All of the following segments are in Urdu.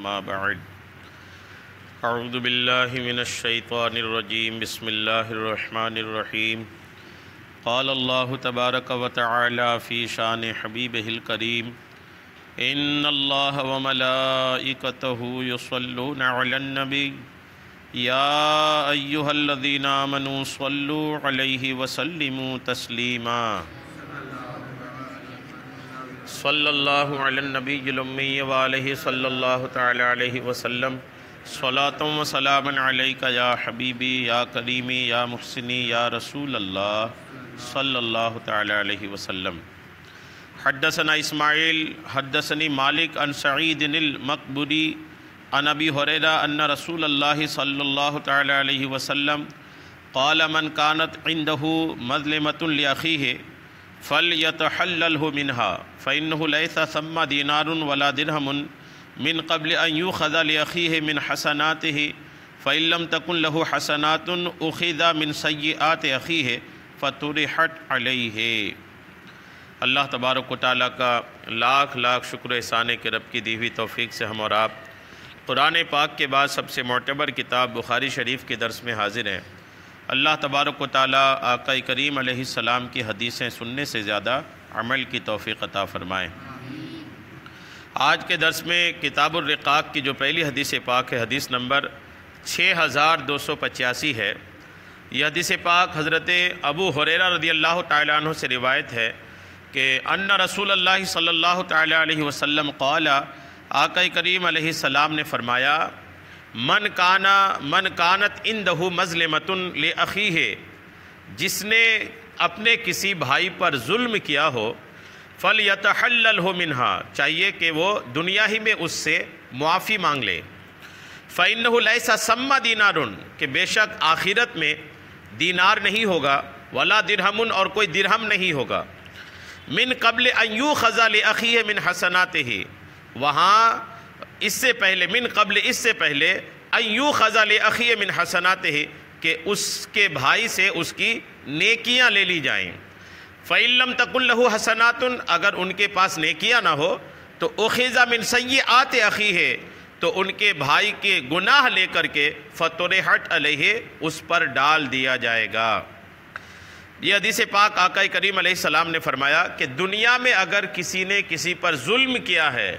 أما بعد أعوذ بالله من الشيطان الرجيم بسم الله الرحمن الرحيم قال الله تبارك وتعالى في شان حبيبه الكريم إن الله وملائكته يصلون على النبي يا أيها الذين آمنوا صلوا عليه وسلموا تسليما صلى الله على النبي الأمي وآله صلى الله تعالى عليه وسلم صلاة وسلاما عليك يا حبيبي يا كريمي يا محسني يا رسول الله صلى الله تعالى عليه وسلم. حدثنا اسماعیل حدثني مالك عن سعيد المقبري عن ابي هريرة ان رسول الله صلى الله تعالى عليه وسلم قال من كانت عنده مظلمة لأخيه فليتحلله منها فإنه ليس ثم دينار ولا درهم من قبل أن يؤخذ لأخيه من حسناته فإن لم تكن له حسنات أخذ من سيئات أخيه فطرحت عليه. اللہ تبارک و تعالیٰ کا لاکھ لاکھ شکر و احسان کہ رب کی دی ہوئی توفیق سے ہم اور آپ قرآن پاک کے بعد سب سے معتبر کتاب بخاری شریف کے درس میں حاضر ہیں. اللہ تبارک و تعالیٰ آقا کریم علیہ السلام کی حدیثیں سننے سے زیادہ عمل کی توفیق عطا فرمائیں. آج کے درس میں کتاب الرقاق کی جو پہلی حدیث پاک ہے حدیث نمبر 6285 ہے. یہ حدیث پاک حضرت ابو ہریرہ رضی اللہ تعالیٰ عنہ سے روایت ہے کہ ان رسول اللہ صلی اللہ تعالیٰ علیہ وسلم قال آقا کریم علیہ السلام نے فرمایا من کانت عنده مظلمۃ لأخیہ جس نے اپنے کسی بھائی پر ظلم کیا ہو فلیتحللہ منہا چاہیے کہ وہ دنیا ہی میں اس سے معافی مانگ لے. فإنہ لیس ثم دینار کہ بے شک آخرت میں دینار نہیں ہوگا ولا درہم اور کوئی درہم نہیں ہوگا من قبل ان یؤخذ لأخیہ من حسناتہ وہاں اس سے پہلے من قبل اس سے پہلے ان یؤخذ لأخیہ من حسناتہ کہ اس کے بھائی سے اس کی نیکیاں لے لی جائیں. فَإِن لَمْ تَكُنْ لَهُ حَسَنَاتٌ اگر ان کے پاس نیکیاں نہ ہو تو أُخِذَ مِنْ سَيِّئَاتِ أَخِيهِ تو ان کے بھائی کے گناہ لے کر کے فَطُرِحَتْ عَلَيْهِ اس پر ڈال دیا جائے گا. یہ حدیث پاک آقا کریم علیہ السلام نے فرمایا کہ دنیا میں اگر کسی نے کسی پر ظلم کیا ہے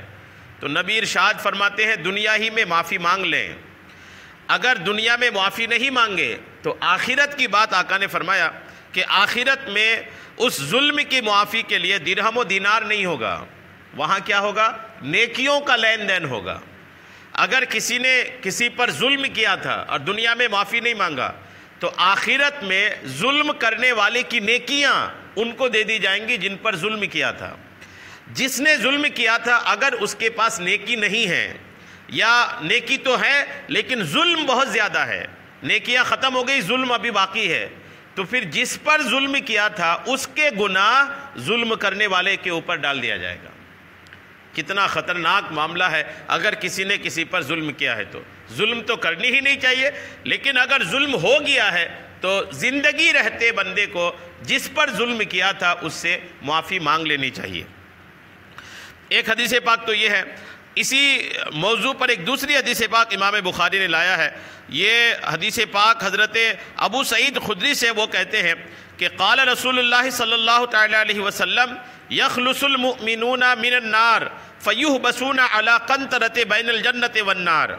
تو نبی ارشاد فرماتے ہیں دنیا ہی میں معافی مانگ لیں. اگر دنیا میں معافی نہیں مانگے تو آخرت کی بات آقا نے فرمایا کہ آخرت میں اس ظلم کی معافی کے لیے درہم و دینار نہیں ہوگا. وہاں کیا ہوگا؟ نیکیوں کا لین دین ہوگا. اگر کسی نے کسی پر ظلم کیا تھا اور دنیا میں معافی نہیں مانگا تو آخرت میں ظلم کرنے والے کی نیکیاں ان کو دے دی جائیں گی جن پر ظلم کیا تھا. جس نے ظلم کیا تھا اگر اس کے پاس نیکی نہیں ہے یا نیکی تو ہے لیکن ظلم بہت زیادہ ہے, نیکیاں ختم ہو گئی ظلم ابھی باقی ہے, تو پھر جس پر ظلم کیا تھا اس کے گناہ ظلم کرنے والے کے اوپر ڈال دیا جائے گا. کتنا خطرناک معاملہ ہے. اگر کسی نے کسی پر ظلم کیا ہے تو ظلم تو کرنی ہی نہیں چاہیے, لیکن اگر ظلم ہو گیا ہے تو زندگی رہتے بندے کو جس پر ظلم کیا تھا اس سے معافی مانگ لینی چاہیے. ایک حدیث پاک تو یہ ہے. اسی موضوع پر ایک دوسری حدیث پاک امام بخاری نے لایا ہے. یہ حدیث پاک حضرت ابو سعید خدری سے وہ کہتے ہیں کہ قال رسول اللہ صلی اللہ تعالی علیہ وسلم یخلص المؤمنون من النار فیحبسون علی قنطرۃ بین الجنۃ والنار.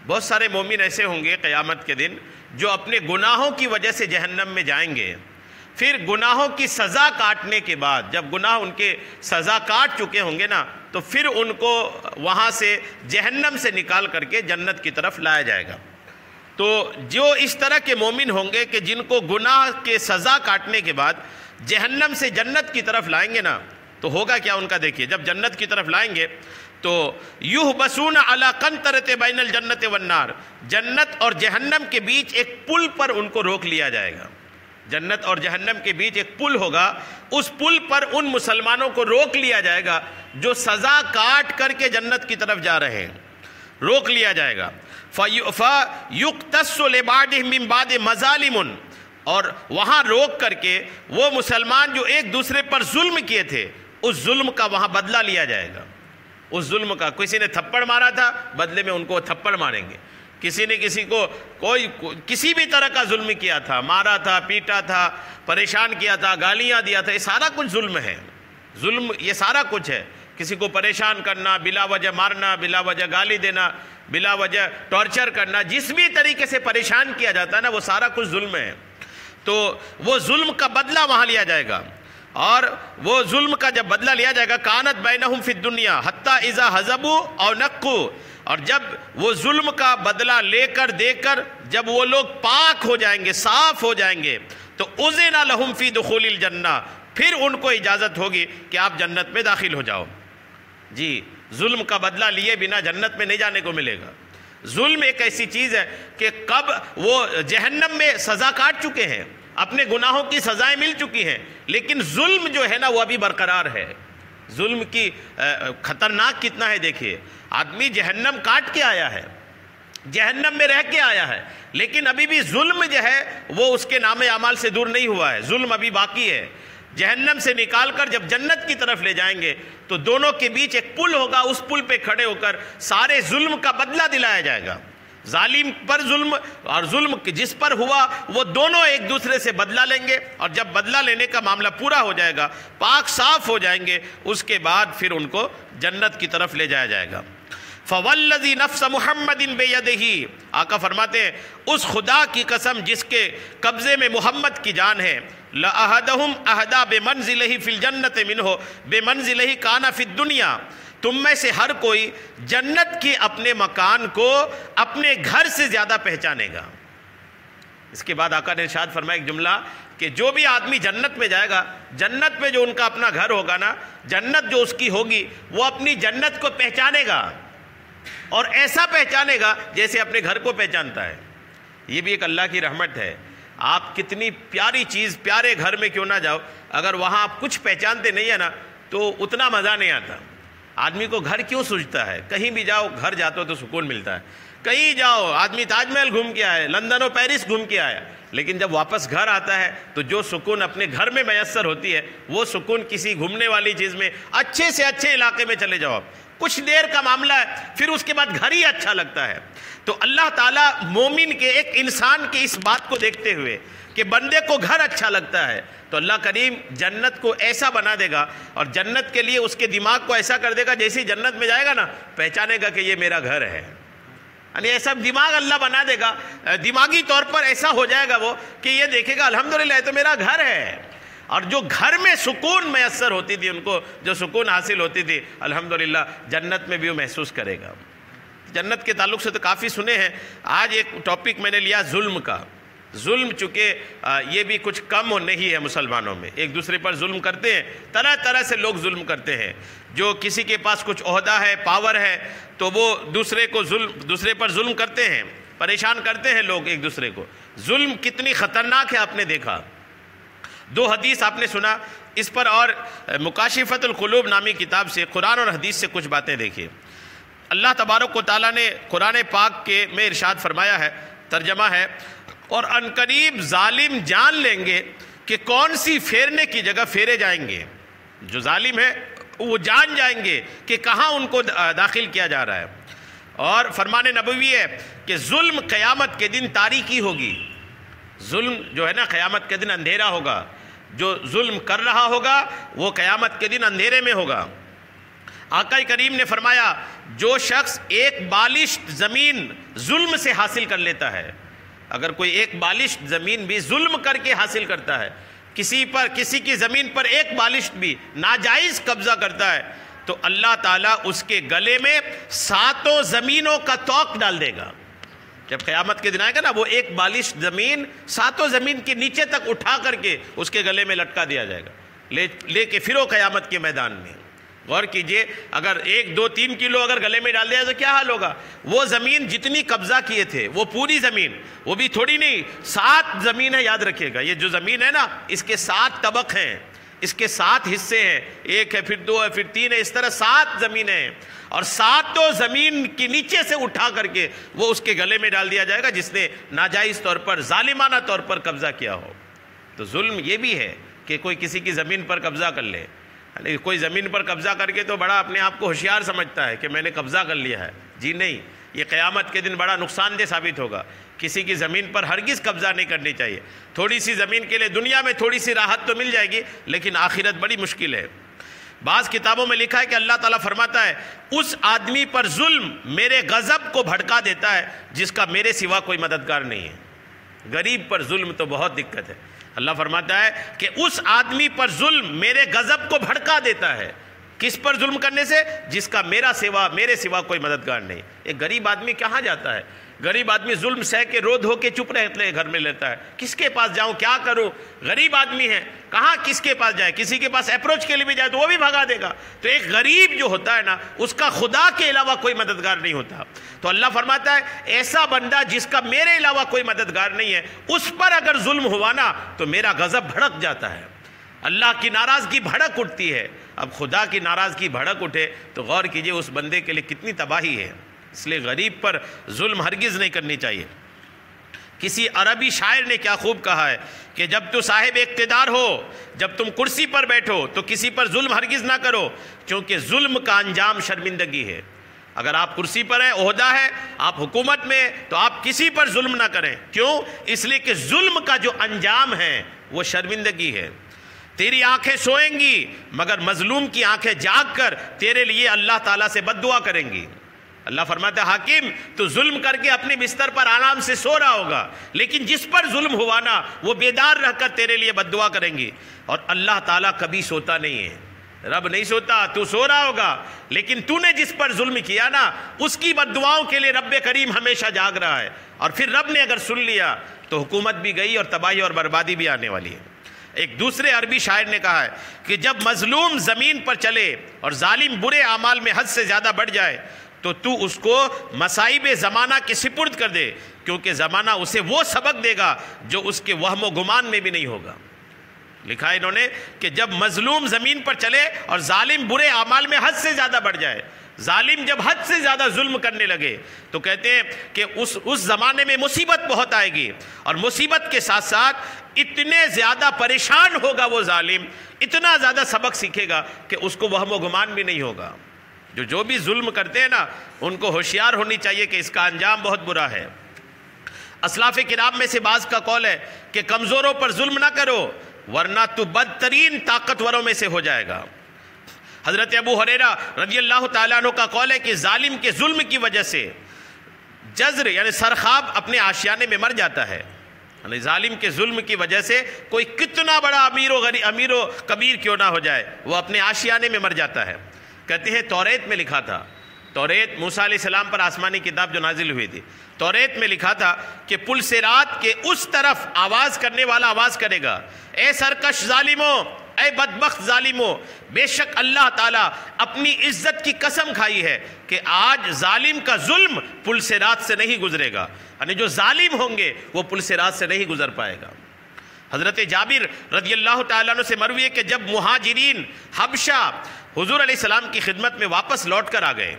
بہت سارے مومن ایسے ہوں گے قیامت کے دن جو اپنے گناہوں کی وجہ سے جہنم میں جائیں گے. پھر گناہوں کی سزا کاٹنے کے بعد جب گناہ ان کے سزا کاٹ چکے ہوں گے نا تو پھر ان کو وہاں سے جہنم سے نکال کر کے جنت کی طرف لایا جائے گا. تو جو اس طرح کے مومن ہوں گے کہ جن کو گناہ کے سزا کاٹنے کے بعد جہنم سے جنت کی طرف لائیں گے نا تو ہوگا کیا ان کا دیکھیے. جب جنت کی طرف لائیں گے تو یحبسون علی قنطرۃ بین الجنۃ والنار جنت اور جہنم کے بیچ ایک پل پر ان کو روک لیا جائے گا. جنت اور جہنم کے بیچ ایک پل ہوگا, اس پل پر ان مسلمانوں کو روک لیا جائے گا جو سزا کاٹ کر کے جنت کی طرف جا رہے ہیں, روک لیا جائے گا. فَيُقْتَسُّ لِبَعْدِهِم مِّن بَعْدِ مَظَالِمٌ اور وہاں روک کر کے وہ مسلمان جو ایک دوسرے پر ظلم کیے تھے اس ظلم کا وہاں بدلہ لیا جائے گا. اس ظلم کا. کسی نے تھپڑ مارا تھا، بدلے میں ان کو تھپڑ ماریں گے. کسی نے کسی کو کسی بھی طرح کا ظلم کیا تھا، مارا تھا، پیٹا تھا، پریشان کیا تھا، گالیاں دیا تھا، یہ سارا کچھ ظلم ہے. ظلم یہ سارا کچھ ہے. کسی کو پریشان کرنا، بلا وجہ مارنا، بلا وجہ گالی دینا، بلا وجہ ٹارچر کرنا، جس بھی طریقے سے پریشان کیا جاتا ہے نا، وہ سارا کچھ ظلم ہے. تو وہ ظلم کا بدلہ وہاں لیا جائے گا. اور وہ ظلم کا جب بدلہ لیا جائے گا، کانت بینہم فی الدنیا حتی اذا حزبوا او نقوا، اور جب وہ ظلم کا بدلہ لے کر دے کر جب وہ لوگ پاک ہو جائیں گے، صاف ہو جائیں گے، تو اذن لہم فی دخول الجنہ، پھر ان کو اجازت ہوگی کہ آپ جنت میں داخل ہو جاؤ. جی، ظلم کا بدلہ لیے بنا جنت میں نہیں جانے کو ملے گا. ظلم ایک ایسی چیز ہے کہ کب وہ جہنم میں سزا کاٹ چکے ہیں، اپنے گناہوں کی سزائیں مل چکی ہیں، لیکن ظلم جو ہے نا وہ ابھی برقرار ہے. ظلم کی خطرناک کتنا ہے دیکھیے. آدمی جہنم کاٹ کے آیا ہے، جہنم میں رہ کے آیا ہے، لیکن ابھی بھی ظلم جو ہے وہ اس کے نام اعمال سے دور نہیں ہوا ہے. ظلم ابھی باقی ہے. جہنم سے نکال کر جب جنت کی طرف لے جائیں گے تو دونوں کے بیچ ایک پل ہوگا، اس پل پہ کھڑے ہو کر سارے ظلم کا بدلہ دلایا جائے گا. ظالم پر ظلم اور ظلم جس پر ہوا وہ دونوں ایک دوسرے سے بدلہ لیں گے، اور جب بدلہ لینے کا معاملہ پورا ہو جائے گا، پاک صاف ہو جائیں گے، اس کے بعد پھر ان کو جنت کی طرف لے جایا جائے گا. فوالذی نفس محمد بیدہ، آقا فرماتے ہیں اس خدا کی قسم جس کے قبضے میں محمد کی جان ہے، لأحدہم اہدا بمنزلہ فی الجنت منہ بمنزلہ کان فی الدنیا، تم میں سے ہر کوئی جنت کے اپنے مکان کو اپنے گھر سے زیادہ پہچانے گا. اس کے بعد آقا نے ارشاد فرمایا ایک جملہ کہ جو بھی آدمی جنت میں جائے گا، جنت میں جو ان کا اپنا گھر ہوگا نا، جنت جو اس کی ہوگی، وہ اپنی جنت کو پہچانے گا، اور ایسا پہچانے گا جیسے اپنے گھر کو پہچانتا ہے. یہ بھی ایک اللہ کی رحمت ہے. آپ کتنی پیاری چیز، پیارے گھر میں کیوں نہ جاؤ، اگر وہاں آپ کچھ پہچانتے نہیں ہیں نا تو اتنا مزہ نہیں آتا. آدمی کو گھر کیوں سوچتا ہے؟ کہیں بھی جاؤ، گھر جاتے ہو تو سکون ملتا ہے. کہیں جاؤ، آدمی تاج محل گھوم کے آئے، لندن و پیرس گھوم کے آیا، لیکن جب واپس گھر آتا ہے تو جو سکون اپنے گھر میں میسر ہوتی ہے، وہ سکون کسی گھومنے والی چیز میں، اچھے سے اچھے علاقے میں چلے جاؤ، کچھ دیر کا معاملہ ہے، پھر اس کے بعد گھر ہی اچھا لگتا ہے. تو اللہ تعالیٰ مومن کے، ایک انسان کے اس بات کو دیکھتے ہوئے کہ بندے کو گھر اچھا لگتا ہے، تو اللہ کریم جنت کو ایسا بنا دے گا، اور جنت کے لیے اس کے دماغ کو ایسا کر دے گا، جیسے ہی جنت میں جائے گا نا پہچانے گا کہ یہ میرا گھر ہے. یعنی ایسا دماغ اللہ بنا دے گا، دماغی طور پر ایسا ہو جائے گا وہ کہ یہ دیکھے گا الحمدللہ یہ تو میرا گھر ہے. اور جو گھر میں سکون میسر ہوتی تھی، ان کو جو سکون حاصل ہوتی تھی، الحمدللہ جنت میں بھی وہ محسوس کرے گا. جنت کے تعلق سے تو کافی سنے ہیں. آج ایک ٹاپک میں نے لیا ظلم کا. ظلم چونکہ یہ بھی کچھ کم نہیں ہے مسلمانوں میں، ایک دوسرے پر ظلم کرتے ہیں، طرح طرح سے لوگ ظلم کرتے ہیں. جو کسی کے پاس کچھ عہدہ ہے، پاور ہے، تو وہ دوسرے پر ظلم کرتے ہیں، پریشان کرتے ہیں لوگ ایک دوسرے کو. ظلم کتنی خطرناک ہے آپ نے دیکھا. 2 حدیث آپ نے سنا اس پر، اور مکاشفۃ القلوب نامی کتاب سے قرآن اور حدیث سے کچھ باتیں دیکھیے. اللہ تبارک و تعالیٰ نے قرآن پاک کے میں ارشاد فرمایا ہے، ترجمہ ہے، اور عنقریب ظالم جان لیں گے کہ کون سی پھیرنے کی جگہ پھیرے جائیں گے. جو ظالم ہے وہ جان جائیں گے کہ کہاں ان کو داخل کیا جا رہا ہے. اور فرمان نبوی ہے کہ ظلم قیامت کے دن تاریکی ہوگی. ظلم جو ہے نا قیامت کے دن اندھیرا ہوگا. جو ظلم کر رہا ہوگا وہ قیامت کے دن اندھیرے میں ہوگا. آقا کریم نے فرمایا جو شخص ایک بالشت زمین ظلم سے حاصل کر لیتا ہے، اگر کوئی ایک بالشت زمین بھی ظلم کر کے حاصل کرتا ہے، کسی کی زمین پر ایک بالشت بھی ناجائز قبضہ کرتا ہے، تو اللہ تعالیٰ اس کے گلے میں 7 زمینوں کا توق ڈال دے گا. جب قیامت کے دن آئے گا نا، وہ ایک بالشت زمین 7 زمین کے نیچے تک اٹھا کر کے اس کے گلے میں لٹکا دیا جائے گا، لے کے پھرو قیامت کے میدان میں. غور کیجئے، اگر 1 2 3 کلو اگر گلے میں ڈال دیا تو کیا حال ہوگا. وہ زمین جتنی قبضہ کیے تھے، وہ پوری زمین، وہ بھی تھوڑی نہیں، 7 زمین ہے. یاد رکھیے گا، یہ جو زمین ہے نا، اس کے 7 طبق ہیں، اس کے 7 حصے ہیں، 1 ہے، پھر 2 ہے، پھر 3 ہے، اس طرح 7 زمینیں ہیں، اور 7 زمین کے نیچے سے اٹھا کر کے وہ اس کے گلے میں ڈال دیا جائے گا جس نے ناجائز طور پر، ظالمانہ طور پر قبضہ کیا ہو. تو ظلم یہ بھی ہے کہ کوئی کسی کی زمین پر قبضہ کر لے. کوئی زمین پر قبضہ کر کے تو بڑا اپنے آپ کو ہوشیار سمجھتا ہے کہ میں نے قبضہ کر لیا ہے. جی نہیں، یہ قیامت کے دن بڑا نقصان دہ ثابت ہوگا. کسی کی زمین پر ہرگز قبضہ نہیں کرنی چاہیے. تھوڑی سی زمین کے لیے دنیا میں تھوڑی سی راحت تو مل جائے گی، لیکن آخرت بڑی مشکل ہے. بعض کتابوں میں لکھا ہے کہ اللہ تعالیٰ فرماتا ہے اس آدمی پر ظلم میرے غضب کو بھڑکا دیتا ہے جس کا میرے سوا کوئی مددگار نہیں ہے. غریب پر ظلم تو بہت دقت ہے. اللہ فرماتا ہے کہ اس آدمی پر ظلم میرے غضب کو بھڑکا دیتا ہے. کس پر ظلم کرنے سے؟ جس کا میرے سوا کوئی مددگار نہیں. ایک غریب آدمی کہاں جاتا ہے؟ غریب آدمی ظلم سہ کے رو دھو کے چپ رہتے گھر میں لیتا ہے. کس کے پاس جاؤں، کیا کروں؟ غریب آدمی ہے، کہاں کس کے پاس جائے؟ کسی کے پاس اپروچ کے لیے بھی جائے تو وہ بھی بھگا دے گا. تو ایک غریب جو ہوتا ہے نا، اس کا خدا کے علاوہ کوئی مددگار نہیں ہوتا. تو اللہ فرماتا ہے ایسا بندہ جس کا میرے علاوہ کوئی مددگار نہیں ہے، اس پر اگر ظلم ہوا نا تو میرا غضب بھڑک جاتا ہے. اللہ کی ناراضگی بھڑک اٹھتی ہے. اب خدا کی ناراضگی بھڑک اٹھے تو غور کیجئے اس بندے کے لیے کتنی تباہی ہے. اس لیے غریب پر ظلم ہرگز نہیں کرنی چاہیے. کسی عربی شاعر نے کیا خوب کہا ہے کہ جب تو صاحب اقتدار ہو، جب تم کرسی پر بیٹھو تو کسی پر ظلم ہرگز نہ کرو، کیونکہ ظلم کا انجام شرمندگی ہے. اگر آپ کرسی پر ہیں، عہدہ ہے، آپ حکومت میں، تو آپ کسی پر ظلم نہ کریں. کیوں؟ اس لیے کہ ظلم کا جو انجام ہے وہ شرمندگی ہے. تیری آنکھیں سوئیں گی مگر مظلوم کی آنکھیں جاگ کر تیرے لیے اللہ تعالیٰ سے بد دعا کریں گی. اللہ فرماتا ہے حاکم تو ظلم کر کے اپنے بستر پر آرام سے سو رہا ہوگا، لیکن جس پر ظلم ہوا نا وہ بیدار رہ کر تیرے لیے بد دعا کریں گی. اور اللہ تعالیٰ کبھی سوتا نہیں ہے. رب نہیں سوتا، تو سو رہا ہوگا، لیکن تو نے جس پر ظلم کیا نا اس کی بد دعاؤں کے لیے رب کریم ہمیشہ جاگ رہا ہے. اور پھر رب نے اگر سن لیا تو حکومت بھی گئی اور تباہی اور بربادی بھی آنے والی ہے. ایک دوسرے عربی شاعر نے کہا ہے کہ جب مظلوم زمین پر چلے اور ظالم برے اعمال میں حد سے زیادہ بڑھ جائے تو اس کو مصائب زمانہ کے سپرد کر دے، کیونکہ زمانہ اسے وہ سبق دے گا جو اس کے وہم و گمان میں بھی نہیں ہوگا. لکھا ہے انہوں نے کہ جب مظلوم زمین پر چلے اور ظالم برے اعمال میں حد سے زیادہ بڑھ جائے، ظالم جب حد سے زیادہ ظلم کرنے لگے تو کہتے ہیں کہ اس زمانے میں مصیبت بہت آئے گی، اور مصیبت کے ساتھ ساتھ اتنے زیادہ پریشان ہوگا وہ ظالم، اتنا زیادہ سبق سیکھے گا کہ اس کو وہم و گمان بھی نہیں ہوگا. جو بھی ظلم کرتے ہیں نا ان کو ہوشیار ہونی چاہیے کہ اس کا انجام بہت برا ہے. اسلاف کرام میں سے بعض کا قول ہے کہ کمزوروں پر ظلم نہ کرو ورنہ تو بدترین طاقتوروں میں سے ہو جائے گا. حضرت ابو ہریرہ رضی اللہ تعالیٰ عنہ کا قول ہے کہ ظالم کے ظلم کی وجہ سے جزر یعنی سرخاب اپنے آشیانے میں مر جاتا ہے. یعنی ظالم کے ظلم کی وجہ سے کوئی کتنا بڑا امیر و کبیر کیوں نہ ہو جائے وہ اپنے آشیانے میں مر جاتا ہے. کہتے ہیں توریت میں لکھا تھا، توریت موسیٰ علیہ السلام پر آسمانی کتاب جو نازل ہوئی تھی، توریت میں لکھا تھا کہ پل صراط کے اس طرف آواز کرنے والا آواز کرے گا، اے سرکش ظالموں، اے بدبخت ظالموں، بے شک اللہ تعالیٰ اپنی عزت کی قسم کھائی ہے کہ آج ظالم کا ظلم پل صراط سے نہیں گزرے گا. یعنی جو ظالم ہوں گے وہ پل صراط سے نہیں گزر پائے گا. حضرت جابر رضی اللہ تعالیٰ عنہ سے مروی ہے کہ جب مہاجرین حبشہ حضور علیہ السلام کی خدمت میں واپس لوٹ کر آ گئے،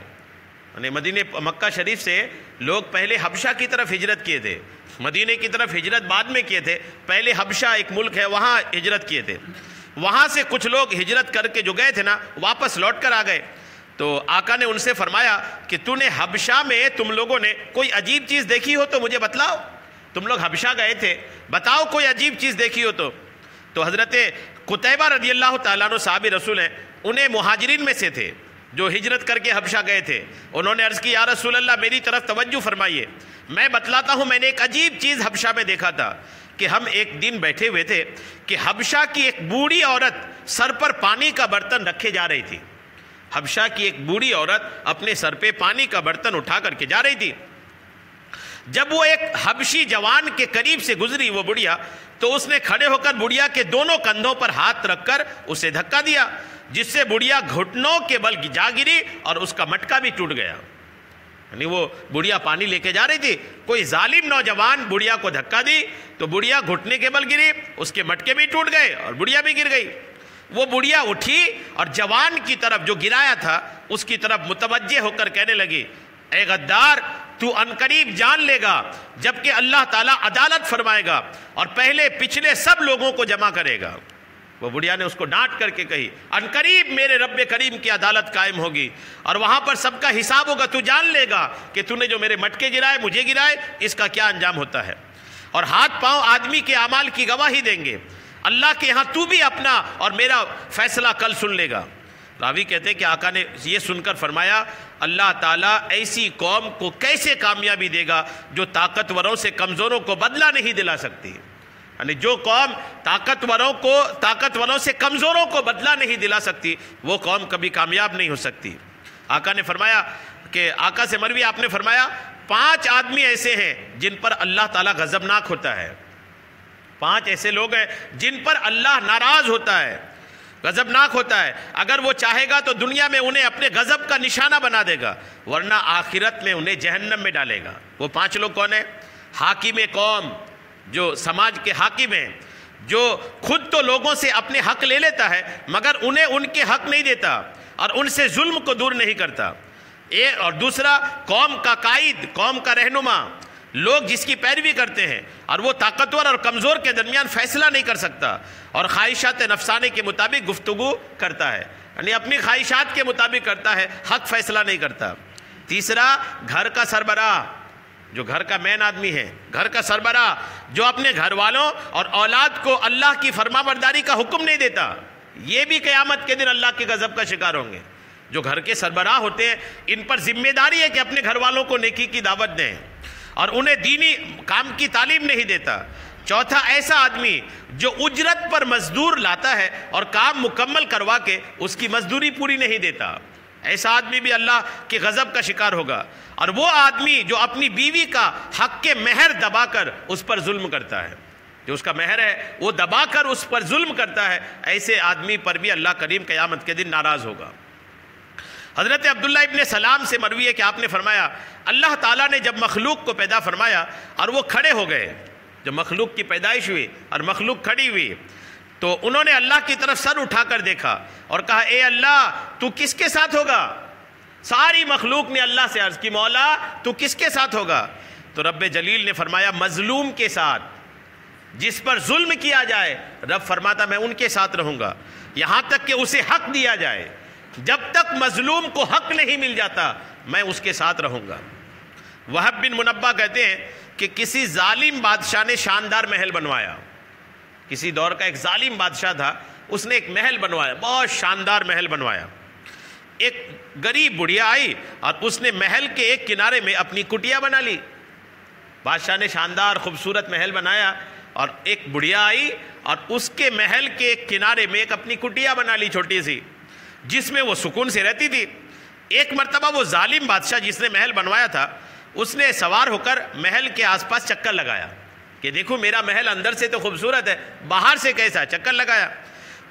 یعنی مکہ شریف سے لوگ پہلے حبشہ کی طرف ہجرت کیے تھے، مدینے کی طرف ہجرت بعد میں کیے تھے، پہلے حبشہ ایک ملک ہے وہاں ہجرت کیے تھے. وہاں سے کچھ لوگ ہجرت کر کے جو گئے تھے نا واپس لوٹ کر آ گئے. تو آقا نے ان سے فرمایا کہ تو نے حبشہ میں تم لوگوں نے کوئی عجیب چیز دیکھی ہو تو مجھے بتلاؤ. تم لوگ حبشہ گئے تھے، بتاؤ کوئی عجیب چیز دیکھی ہو تو حضرت قتیبہ رضی اللہ تعالیٰ عنہ صحابی رسول ہیں، انہیں مہاجرین میں سے تھے جو ہجرت کر کے حبشہ گئے تھے. انہوں نے عرض کی یا رسول اللہ میری طرف توجہ فرمائیے، میں بتلاتا ہوں میں نے ایک عجیب چیز حبشہ میں دیکھا تھا کہ ہم ایک دن بیٹھے ہوئے تھے کہ حبشہ کی ایک بوڑھی عورت سر پر پانی کا برتن رکھے جا رہی تھی. حبشہ کی ایک بوڑھی عورت اپنے سر پہ پانی کا برتن اٹھا کر کے جا رہی تھی. جب وہ ایک حبشی جوان کے قریب سے گزری وہ بڑھیا تو اس نے کھڑے ہو کر بڑھیا کے دونوں کندھوں پر ہاتھ رکھ کر اسے دھکا دیا، جس سے بڑھیا گھٹنوں کے بل جا گری اور اس کا مٹکا بھی ٹوٹ گیا. یعنی وہ بڑھیا پانی لے کے جا رہی تھی، کوئی ظالم نوجوان بڑھیا کو دھکا دی تو بڑھیا گھٹنے کے بل گری، اس کے مٹکے بھی ٹوٹ گئے اور بڑھیا بھی گر گئی. وہ بڑھیا اٹھی اور جوان کی طرف جو گرایا تھا اس کی طرف متوجہ ہو کر کہنے لگی اے غدار تو عنقریب جان لے گا جبکہ اللہ تعالیٰ عدالت فرمائے گا اور پہلے پچھلے سب لوگوں کو جمع کرے گا. وہ بڑھیا نے اس کو ڈانٹ کر کے کہی، ان قریب میرے رب کریم کی عدالت قائم ہوگی اور وہاں پر سب کا حساب ہوگا، تو جان لے گا کہ تو نے جو میرے مٹکے گرائے، مجھے گرائے، اس کا کیا انجام ہوتا ہے۔ اور ہاتھ پاؤں آدمی کے اعمال کی گواہی دیں گے، اللہ کے ہاں تو بھی اپنا اور میرا فیصلہ کل سن لے گا۔ راوی کہتے ہیں کہ آقا نے یہ سن کر فرمایا، اللہ تعالیٰ ایسی قوم کو کیسے کامیابی دے گا جو طاقتوروں سے کمزوروں کو بدلہ نہیں دلا سکتی، یعنی جو قوم طاقتوروں سے کمزوروں کو بدلہ نہیں دلا سکتی، وہ قوم کبھی کامیاب نہیں ہو سکتی۔ آقا نے فرمایا کہ آقا سے مروی آپ نے فرمایا 5 آدمی ایسے ہیں جن پر اللہ تعالیٰ غضبناک ہوتا ہے، 5 ایسے لوگ ہیں جن پر اللہ ناراض ہوتا ہے، غضبناک ہوتا ہے۔ اگر وہ چاہے گا تو دنیا میں انہیں اپنے غضب کا نشانہ بنا دے گا، ورنہ آخرت میں انہیں جہنم میں ڈالے گا۔ وہ 5 لوگ کون ہیں؟ حاکم قوم، جو سماج کے حاکم ہیں، جو خود تو لوگوں سے اپنے حق لے لیتا ہے مگر انہیں ان کے حق نہیں دیتا اور ان سے ظلم کو دور نہیں کرتا۔ اور دوسرا قوم کا قائد، قوم کا رہنما، لوگ جس کی پیروی کرتے ہیں اور وہ طاقتور اور کمزور کے درمیان فیصلہ نہیں کر سکتا اور خواہشات نفسانی کے مطابق گفتگو کرتا ہے، یعنی اپنی خواہشات کے مطابق کرتا ہے، حق فیصلہ نہیں کرتا۔ تیسرا گھر کا سربراہ، جو گھر کا مین آدمی ہے، گھر کا سربراہ جو اپنے گھر والوں اور اولاد کو اللہ کی فرما برداری کا حکم نہیں دیتا، یہ بھی قیامت کے دن اللہ کے غضب کا شکار ہوں گے۔ جو گھر کے سربراہ ہوتے ہیں ان پر ذمہ داری ہے کہ اپنے گھر والوں کو نیکی کی دعوت دیں اور انہیں دینی کام کی تعلیم نہیں دیتا۔ چوتھا ایسا آدمی جو اجرت پر مزدور لاتا ہے اور کام مکمل کروا کے اس کی مزدوری پوری نہیں دیتا، ایسا آدمی بھی اللہ کے غضب کا شکار ہوگا۔ اور وہ آدمی جو اپنی بیوی کا حق کے مہر دبا کر اس پر ظلم کرتا ہے، جو اس کا مہر ہے وہ دبا کر اس پر ظلم کرتا ہے، ایسے آدمی پر بھی اللہ کریم قیامت کے دن ناراض ہوگا۔ حضرت عبداللہ ابن سلام سے مروی ہے کہ آپ نے فرمایا، اللہ تعالیٰ نے جب مخلوق کو پیدا فرمایا اور وہ کھڑے ہو گئے، جب مخلوق کی پیدائش ہوئی اور مخلوق کھڑی ہوئی تو انہوں نے اللہ کی طرف سر اٹھا کر دیکھا اور کہا، اے اللہ تو کس کے ساتھ ہوگا؟ ساری مخلوق نے اللہ سے عرض کی، مولا تو کس کے ساتھ ہوگا؟ تو رب جلیل نے فرمایا، مظلوم کے ساتھ، جس پر ظلم کیا جائے رب فرماتا میں ان کے ساتھ رہوں گا یہاں تک کہ اسے حق دیا جائے۔ جب تک مظلوم کو حق نہیں مل جاتا میں اس کے ساتھ رہوں گا۔ وہب بن منبہ کہتے ہیں کہ کسی ظالم بادشاہ نے شاندار محل بنوایا، کسی دور کا ایک ظالم بادشاہ تھا، اس نے ایک محل بنوایا، بہت شاندار محل بنوایا۔ ایک غریب بڑھیا آئی اور اس نے محل کے ایک کنارے میں اپنی کٹیا بنا لی۔ بادشاہ نے شاندار خوبصورت محل بنایا اور ایک بڑھیا آئی اور اس کے محل کے ایک کنارے میں ایک اپنی کٹیا بنا لی چھوٹی سی، جس میں وہ سکون سے رہتی تھی۔ ایک مرتبہ وہ ظالم بادشاہ جس نے محل بنوایا تھا اس نے سوار ہو کر محل کے آس پاس چکر لگایا کہ دیکھو میرا محل اندر سے تو خوبصورت ہے، باہر سے کیسا، چکر لگایا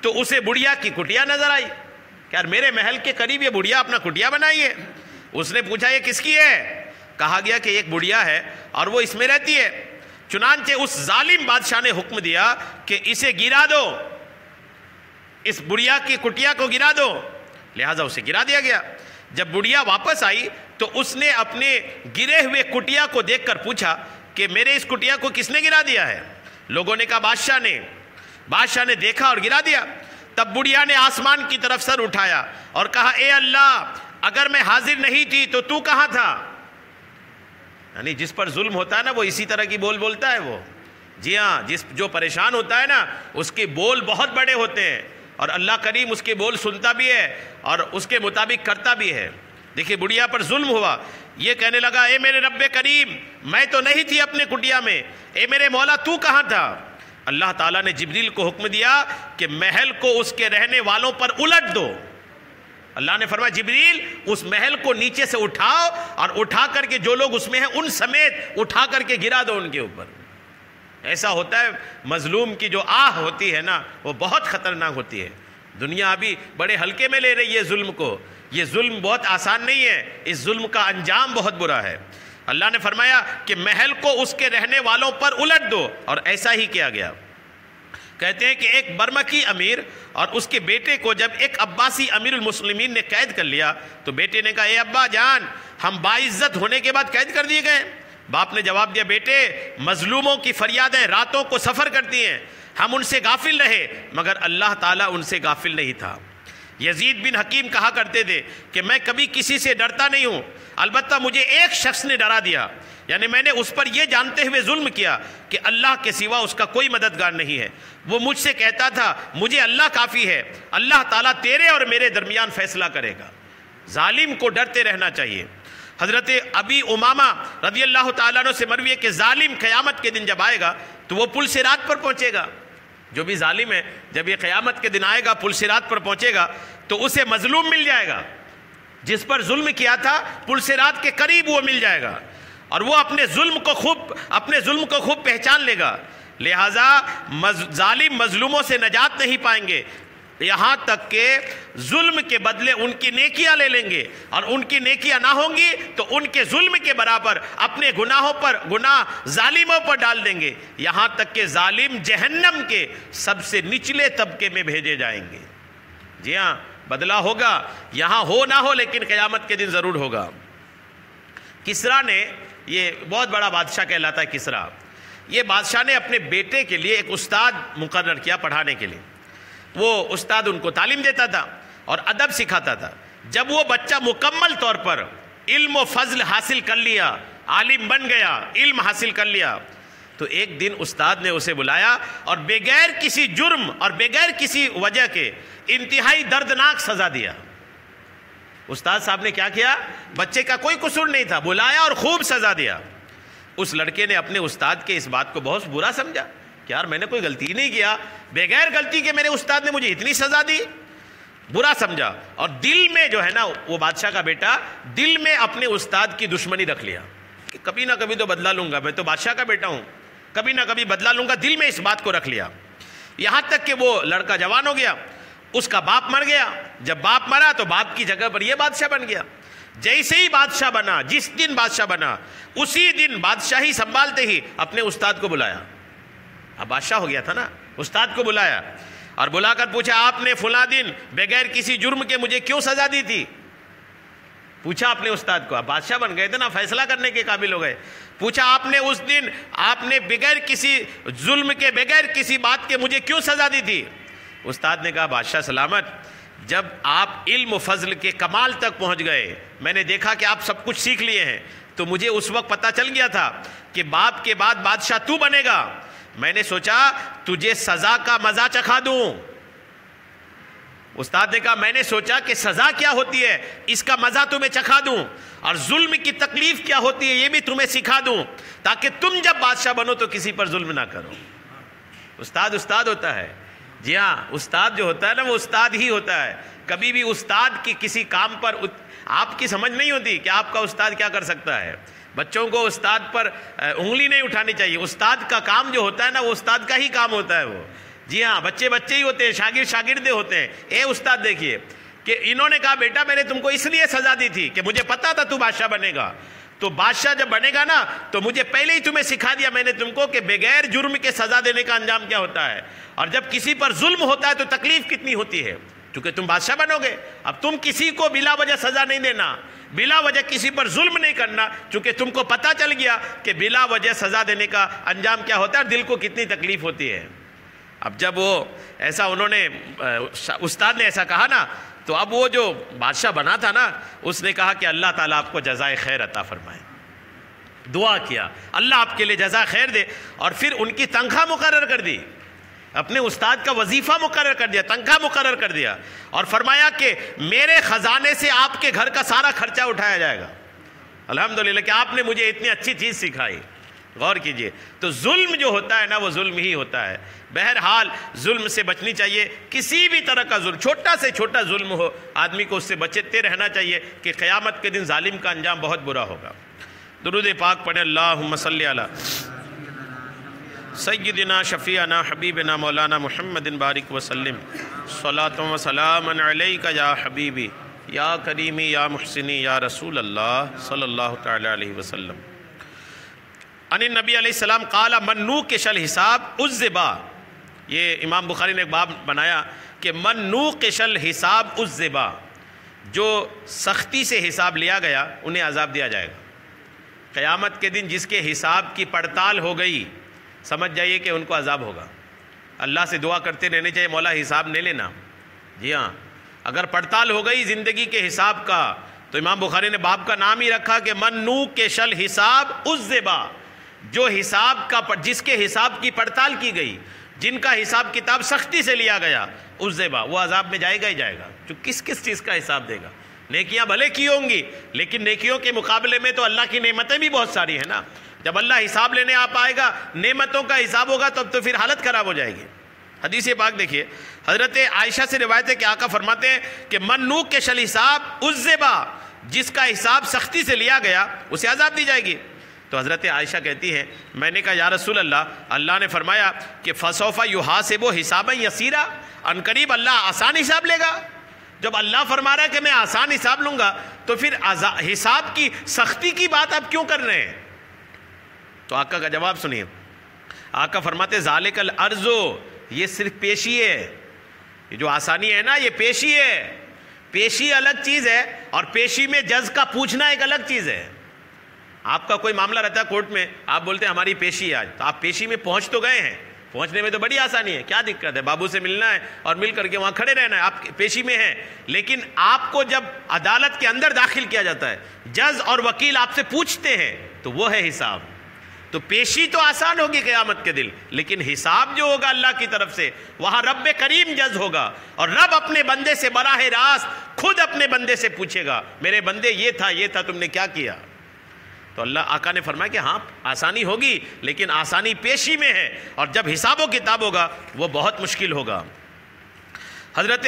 تو اسے بڑھیا کی کٹیا نظر آئی کہ یار میرے محل کے قریب یہ بڑھیا اپنا کٹیا بنائی ہے۔ اس نے پوچھا یہ کس کی ہے؟ کہا گیا کہ ایک بڑھیا ہے اور وہ اس میں رہتی ہے۔ چنانچہ اس ظالم بادشاہ نے حکم دیا کہ اسے گرا دو، اس بڑھیا کی کٹیا کو گرا دو، لہٰذا اسے گرا دیا گیا۔ جب بڑھیا واپس آئی تو اس نے اپنے گرے ہوئے کٹیا کو دیکھ کر پوچھا کہ میرے اس کٹیا کو کس نے گرا دیا ہے؟ لوگوں نے کہا بادشاہ نے۔ بادشاہ نے دیکھا اور گرا دیا۔ تب بڑھیا نے آسمان کی طرف سر اٹھایا اور کہا، اے اللہ اگر میں حاضر نہیں تھی تو تو کہاں تھا؟ یعنی جس پر ظلم ہوتا ہے نا وہ اسی طرح کی بول بولتا ہے وہ، جی ہاں، جو پریشان ہوتا ہے نا اس کے بول بہت بڑے ہوتے ہیں اور اللہ کریم اس کے بول سنتا بھی ہے اور اس کے مطابق کرتا بھی ہے۔ دیکھیے بڑھیا پر ظلم ہوا، یہ کہنے لگا، اے میرے رب کریم میں تو نہیں تھی اپنے کٹیا میں، اے میرے مولا تو کہاں تھا؟ اللہ تعالیٰ نے جبریل کو حکم دیا کہ محل کو اس کے رہنے والوں پر الٹ دو۔ اللہ نے فرمایا جبریل اس محل کو نیچے سے اٹھاؤ اور اٹھا کر کے جو لوگ اس میں ہیں ان سمیت اٹھا کر کے گرا دو ان کے اوپر۔ ایسا ہوتا ہے، مظلوم کی جو آہ ہوتی ہے نا وہ بہت خطرناک ہوتی ہے۔ دنیا ابھی بڑے ہلکے میں لے رہی ہے ظلم کو، یہ ظلم بہت آسان نہیں ہے، اس ظلم کا انجام بہت برا ہے۔ اللہ نے فرمایا کہ محل کو اس کے رہنے والوں پر الٹ دو، اور ایسا ہی کیا گیا۔ کہتے ہیں کہ ایک برمکی امیر اور اس کے بیٹے کو جب ایک عباسی امیر المسلمین نے قید کر لیا تو بیٹے نے کہا، اے ابا جان ہم باعزت ہونے کے بعد قید کر دیے گئے، باپ نے جواب دیا بیٹے مظلوموں کی فریادیں راتوں کو سفر کرتی ہیں، ہم ان سے غافل رہے مگر اللہ تعالیٰ ان سے غافل نہیں تھا۔ یزید بن حکیم کہا کرتے تھے کہ میں کبھی کسی سے ڈرتا نہیں ہوں، البتہ مجھے ایک شخص نے ڈرا دیا، یعنی میں نے اس پر یہ جانتے ہوئے ظلم کیا کہ اللہ کے سوا اس کا کوئی مددگار نہیں ہے۔ وہ مجھ سے کہتا تھا مجھے اللہ کافی ہے، اللہ تعالیٰ تیرے اور میرے درمیان فیصلہ کرے گا۔ ظالم کو ڈرتے رہنا چاہیے۔ حضرت ابی امامہ رضی اللہ تعالیٰ عنہ سے مروی ہے کہ ظالم قیامت کے دن جب آئے گا تو وہ پل صراط پر پہنچے گا۔ جو بھی ظالم ہے جب یہ قیامت کے دن آئے گا پل صراط پر پہنچے گا تو اسے مظلوم مل جائے گا، جس پر ظلم کیا تھا پل صراط کے قریب وہ مل جائے گا، اور وہ اپنے ظلم کو خوب پہچان لے گا۔ لہٰذا ظالم مظلوموں سے نجات نہیں پائیں گے یہاں تک کہ ظلم کے بدلے ان کی نیکیاں لے لیں گے، اور ان کی نیکیاں نہ ہوں گی تو ان کے ظلم کے برابر اپنے گناہ ظالموں پر ڈال دیں گے، یہاں تک کہ ظالم جہنم کے سب سے نچلے طبقے میں بھیجے جائیں گے۔ جی ہاں، بدلہ ہوگا، یہاں ہو نہ ہو لیکن قیامت کے دن ضرور ہوگا۔ کسریٰ نے، یہ بہت بڑا بادشاہ کہلاتا ہے کسریٰ، یہ بادشاہ نے اپنے بیٹے کے لیے ایک استاد مقرر کیا پڑھانے کے لیے۔ وہ استاد ان کو تعلیم دیتا تھا اور ادب سکھاتا تھا۔ جب وہ بچہ مکمل طور پر علم و فضل حاصل کر لیا، عالم بن گیا، علم حاصل کر لیا، تو ایک دن استاد نے اسے بلایا اور بغیر کسی جرم اور بغیر کسی وجہ کے انتہائی دردناک سزا دیا۔ استاد صاحب نے کیا کیا؟ بچے کا کوئی قصور نہیں تھا، بلایا اور خوب سزا دیا۔ اس لڑکے نے اپنے استاد کے اس بات کو بہت برا سمجھا کہ یار میں نے کوئی غلطی نہیں کیا، بغیر غلطی کے میرے استاد نے مجھے اتنی سزا دی، برا سمجھا، اور دل میں جو ہے نا وہ بادشاہ کا بیٹا دل میں اپنے استاد کی دشمنی رکھ لیا کہ کبھی نہ کبھی تو بدلہ لوں گا، میں تو بادشاہ کا بیٹا ہوں، کبھی نہ کبھی بدلہ لوں گا، دل میں اس بات کو رکھ لیا۔ یہاں تک کہ وہ لڑکا جوان ہو گیا، اس کا باپ مر گیا، جب باپ مرا تو باپ کی جگہ پر یہ بادشاہ بن گیا۔ جیسے ہی بادشاہ بنا، جس دن بادشاہ بنا، اسی دن بادشاہی سنبھالتے ہی اپنے استاد کو بلایا۔ اب بادشاہ ہو گیا تھا نا، استاد کو بلایا اور بلا کر پوچھا آپ نے فلاں دن بغیر کسی جرم کے مجھے کیوں سزا دی تھی؟ پوچھا اپنے استاد کو، اب بادشاہ بن گئے تھے نا، فیصلہ کرنے کے قابل ہو گئے۔ پوچھا آپ نے اس دن آپ نے بغیر کسی ظلم کے، بغیر کسی بات کے مجھے کیوں سزا دی تھی؟ استاد نے کہا بادشاہ سلامت، جب آپ علم و فضل کے کمال تک پہنچ گئے، میں نے دیکھا کہ آپ سب کچھ سیکھ لیے ہیں، تو مجھے اس وقت پتہ چل گیا تھا کہ باپ کے بعد بادشاہ تو بنے گا، میں نے سوچا تجھے سزا کا مزہ چکھا دوں۔ استاد نے کہا میں نے سوچا کہ سزا کیا ہوتی ہے اس کا مزہ تمہیں چکھا دوں، اور ظلم کی تکلیف کیا ہوتی ہے یہ بھی تمہیں سکھا دوں، تاکہ تم جب بادشاہ بنو تو کسی پر ظلم نہ کرو۔ استاد ہوتا ہے، جی ہاں، استاد جو ہوتا ہے نا وہ استاد ہی ہوتا ہے۔ کبھی بھی استاد کی کسی کام پر آپ کی سمجھ نہیں ہوتی کہ آپ کا استاد کیا کر سکتا ہے۔ بچوں کو استاد پر انگلی نہیں اٹھانی چاہیے، استاد کا کام جو ہوتا ہے نا وہ استاد کا ہی کام ہوتا ہے وہ۔ جی ہاں، بچے ہی ہوتے ہیں، شاگردے ہوتے ہیں۔ اے استاد دیکھیے کہ انہوں نے کہا بیٹا میں نے تم کو اس لیے سزا دی تھی کہ مجھے پتا تھا تو بادشاہ بنے گا، تو بادشاہ جب بنے گا نا تو مجھے پہلے ہی تمہیں سکھا دیا میں نے تم کو کہ بغیر جرم کے سزا دینے کا انجام کیا ہوتا ہے، اور جب کسی پر ظلم ہوتا ہے تو تکلیف کتنی ہوتی ہے، کیونکہ تم بادشاہ بنو گے۔ اب تم کسی کو بلا وجہ سزا نہیں دینا، بلا وجہ کسی پر ظلم نہیں کرنا، چونکہ تم کو پتہ چل گیا کہ بلا وجہ سزا دینے کا انجام کیا ہوتا ہے، دل کو کتنی تکلیف ہوتی ہے۔ اب جب وہ ایسا انہوں نے استاد نے ایسا کہا نا تو اب وہ جو بادشاہ بنا تھا نا اس نے کہا کہ اللہ تعالیٰ آپ کو جزائے خیر عطا فرمائے، دعا کیا اللہ آپ کے لیے جزائے خیر دے، اور پھر ان کی تنخواہ مقرر کر دی، اپنے استاد کا وظیفہ مقرر کر دیا، تنخواہ مقرر کر دیا، اور فرمایا کہ میرے خزانے سے آپ کے گھر کا سارا خرچہ اٹھایا جائے گا۔ الحمدللہ کہ آپ نے مجھے اتنی اچھی چیز سکھائی۔ غور کیجئے، تو ظلم جو ہوتا ہے نا وہ ظلم ہی ہوتا ہے۔ بہرحال ظلم سے بچنی چاہیے، کسی بھی طرح کا ظلم، چھوٹا سے چھوٹا ظلم ہو آدمی کو اس سے بچتے رہنا چاہیے کہ قیامت کے دن ظالم کا انجام بہت برا ہوگا۔ درود پاک پڑھیں، اللہم صلی علی سیدنا شفیعنا حبیبنا مولانا محمد بارک وسلم، صلاۃ و سلام علیک یا حبیبی یا کریمی یا محسنی یا رسول اللہ صلی اللہ تعالی علیہ وسلم۔ ان نبی علیہ السلام قال من نوقش الحساب عذبا، یہ امام بخاری نے ایک باب بنایا کہ من نوقش الحساب عذبا، جو سختی سے حساب لیا گیا انہیں عذاب دیا جائے گا۔ قیامت کے دن جس کے حساب کی پڑتال ہو گئی سمجھ جائیے کہ ان کو عذاب ہوگا۔ اللہ سے دعا کرتے رہنے چاہیے، مولا حساب نہیں لینا۔ جی ہاں، اگر پڑتال ہو گئی زندگی کے حساب کا تو امام بخاری نے باب کا نام ہی رکھا کہ من نوکش الحساب عذبا، جو حساب کا جس کے حساب کی پڑتال کی گئی، جن کا حساب کتاب سختی سے لیا گیا، عذبا، وہ عذاب میں جائے گا ہی جائے گا۔ جو کس چیز کا حساب دے گا؟ نیکیاں بھلے کی ہوں گی لیکن نیکیوں کے مقابلے میں تو اللہ کی نعمتیں بھی بہت ساری ہیں نا۔ جب اللہ حساب لینے آپ آئے گا، نعمتوں کا حساب ہوگا تب تو پھر حالت خراب ہو جائے گی۔ حدیث پاک دیکھیے، حضرت عائشہ سے روایت ہے کہ آقا فرماتے ہیں کہ من نوکش الحساب عذبا، جس کا حساب سختی سے لیا گیا اسے عذاب دی جائے گی۔ تو حضرت عائشہ کہتی ہیں میں نے کہا یا رسول اللہ، اللہ نے فرمایا کہ فسوف یحاسب حسابا یسیرا، ان قریب اللہ آسان حساب لے گا۔ جب اللہ فرما رہا ہے کہ میں آسان حساب لوں گا تو پھر حساب کی سختی کی بات آپ کیوں کر رہے ہیں؟ تو آقا کا جواب سنیے، آقا فرماتے ذالک الارض، یہ صرف پیشی ہے، یہ جو آسانی ہے نا یہ پیشی ہے۔ پیشی الگ چیز ہے اور پیشی میں جج کا پوچھنا ایک الگ چیز ہے۔ آپ کا کوئی معاملہ رہتا ہے کورٹ میں، آپ بولتے ہیں ہماری پیشی ہے آج، تو آپ پیشی میں پہنچ تو گئے ہیں، پہنچنے میں تو بڑی آسانی ہے، کیا دقت ہے؟ بابو سے ملنا ہے اور مل کر کے وہاں کھڑے رہنا ہے، آپ پیشی میں ہیں۔ لیکن آپ کو جب عدالت کے اندر داخل کیا جاتا ہے، جج اور وکیل آپ سے پوچھتے ہیں تو وہ ہے حساب۔ تو پیشی تو آسان ہوگی قیامت کے دن، لیکن حساب جو ہوگا اللہ کی طرف سے، وہاں رب کریم جج ہوگا اور رب اپنے بندے سے براہ راست خود اپنے بندے سے پوچھے گا میرے بندے یہ تھا تم نے کیا کیا؟ تو اللہ آقا نے فرمایا کہ ہاں آسانی ہوگی لیکن آسانی پیشی میں ہے، اور جب حساب و کتاب ہوگا وہ بہت مشکل ہوگا۔ حضرت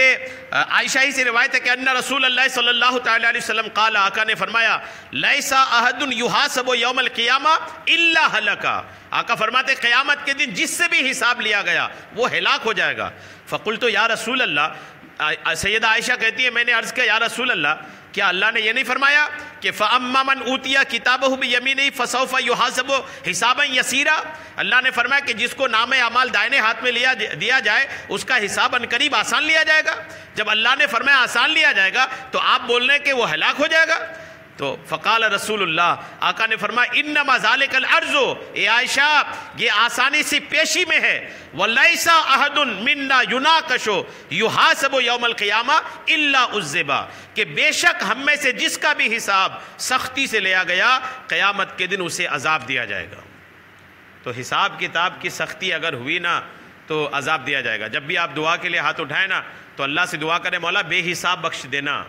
عائشہ ہی سے روایت ہے کہ ان رسول اللہ صلی اللہ تعالی علیہ وسلم قال، آقا نے فرمایا لیسا احد یحاسب یوم القیامہ الا ہلکا، آقا فرماتے قیامت کے دن جس سے بھی حساب لیا گیا وہ ہلاک ہو جائے گا۔ فقلت یا رسول اللہ، سیدہ عائشہ کہتی ہے میں نے عرض کیا یا رسول اللہ، کیا اللہ نے یہ نہیں فرمایا کہ فَأَمَّا مَنْ أُوتِيَ كِتَابَهُ بِيَمِينِهِ فَسَوْفَ يُحَاسَبُ حِسَابًا يَسِيرًا، اللہ نے فرمایا کہ جس کو نام اعمال دائنے ہاتھ میں دیا جائے اس کا حساب ان قریب آسان لیا جائے گا۔ جب اللہ نے فرمایا آسان لیا جائے گا تو آپ بول رہے ہیں کہ وہ ہلاک ہو جائے گا۔ تو فقال رسول اللہ، آقا نے فرمایا انما ذالک الارض، اے عائشہ یہ آسانی سے پیشی میں ہے، ولیس احد منا یناقش یحاسب یوم القیامہ الا عذبا، کہ بے شک ہم میں سے جس کا بھی حساب سختی سے لیا گیا قیامت کے دن اسے عذاب دیا جائے گا۔ تو حساب کتاب کی سختی اگر ہوئی نا تو عذاب دیا جائے گا۔ جب بھی آپ دعا کے لیے ہاتھ اٹھائیں نا تو اللہ سے دعا کریں مولا بے حساب بخش دینا،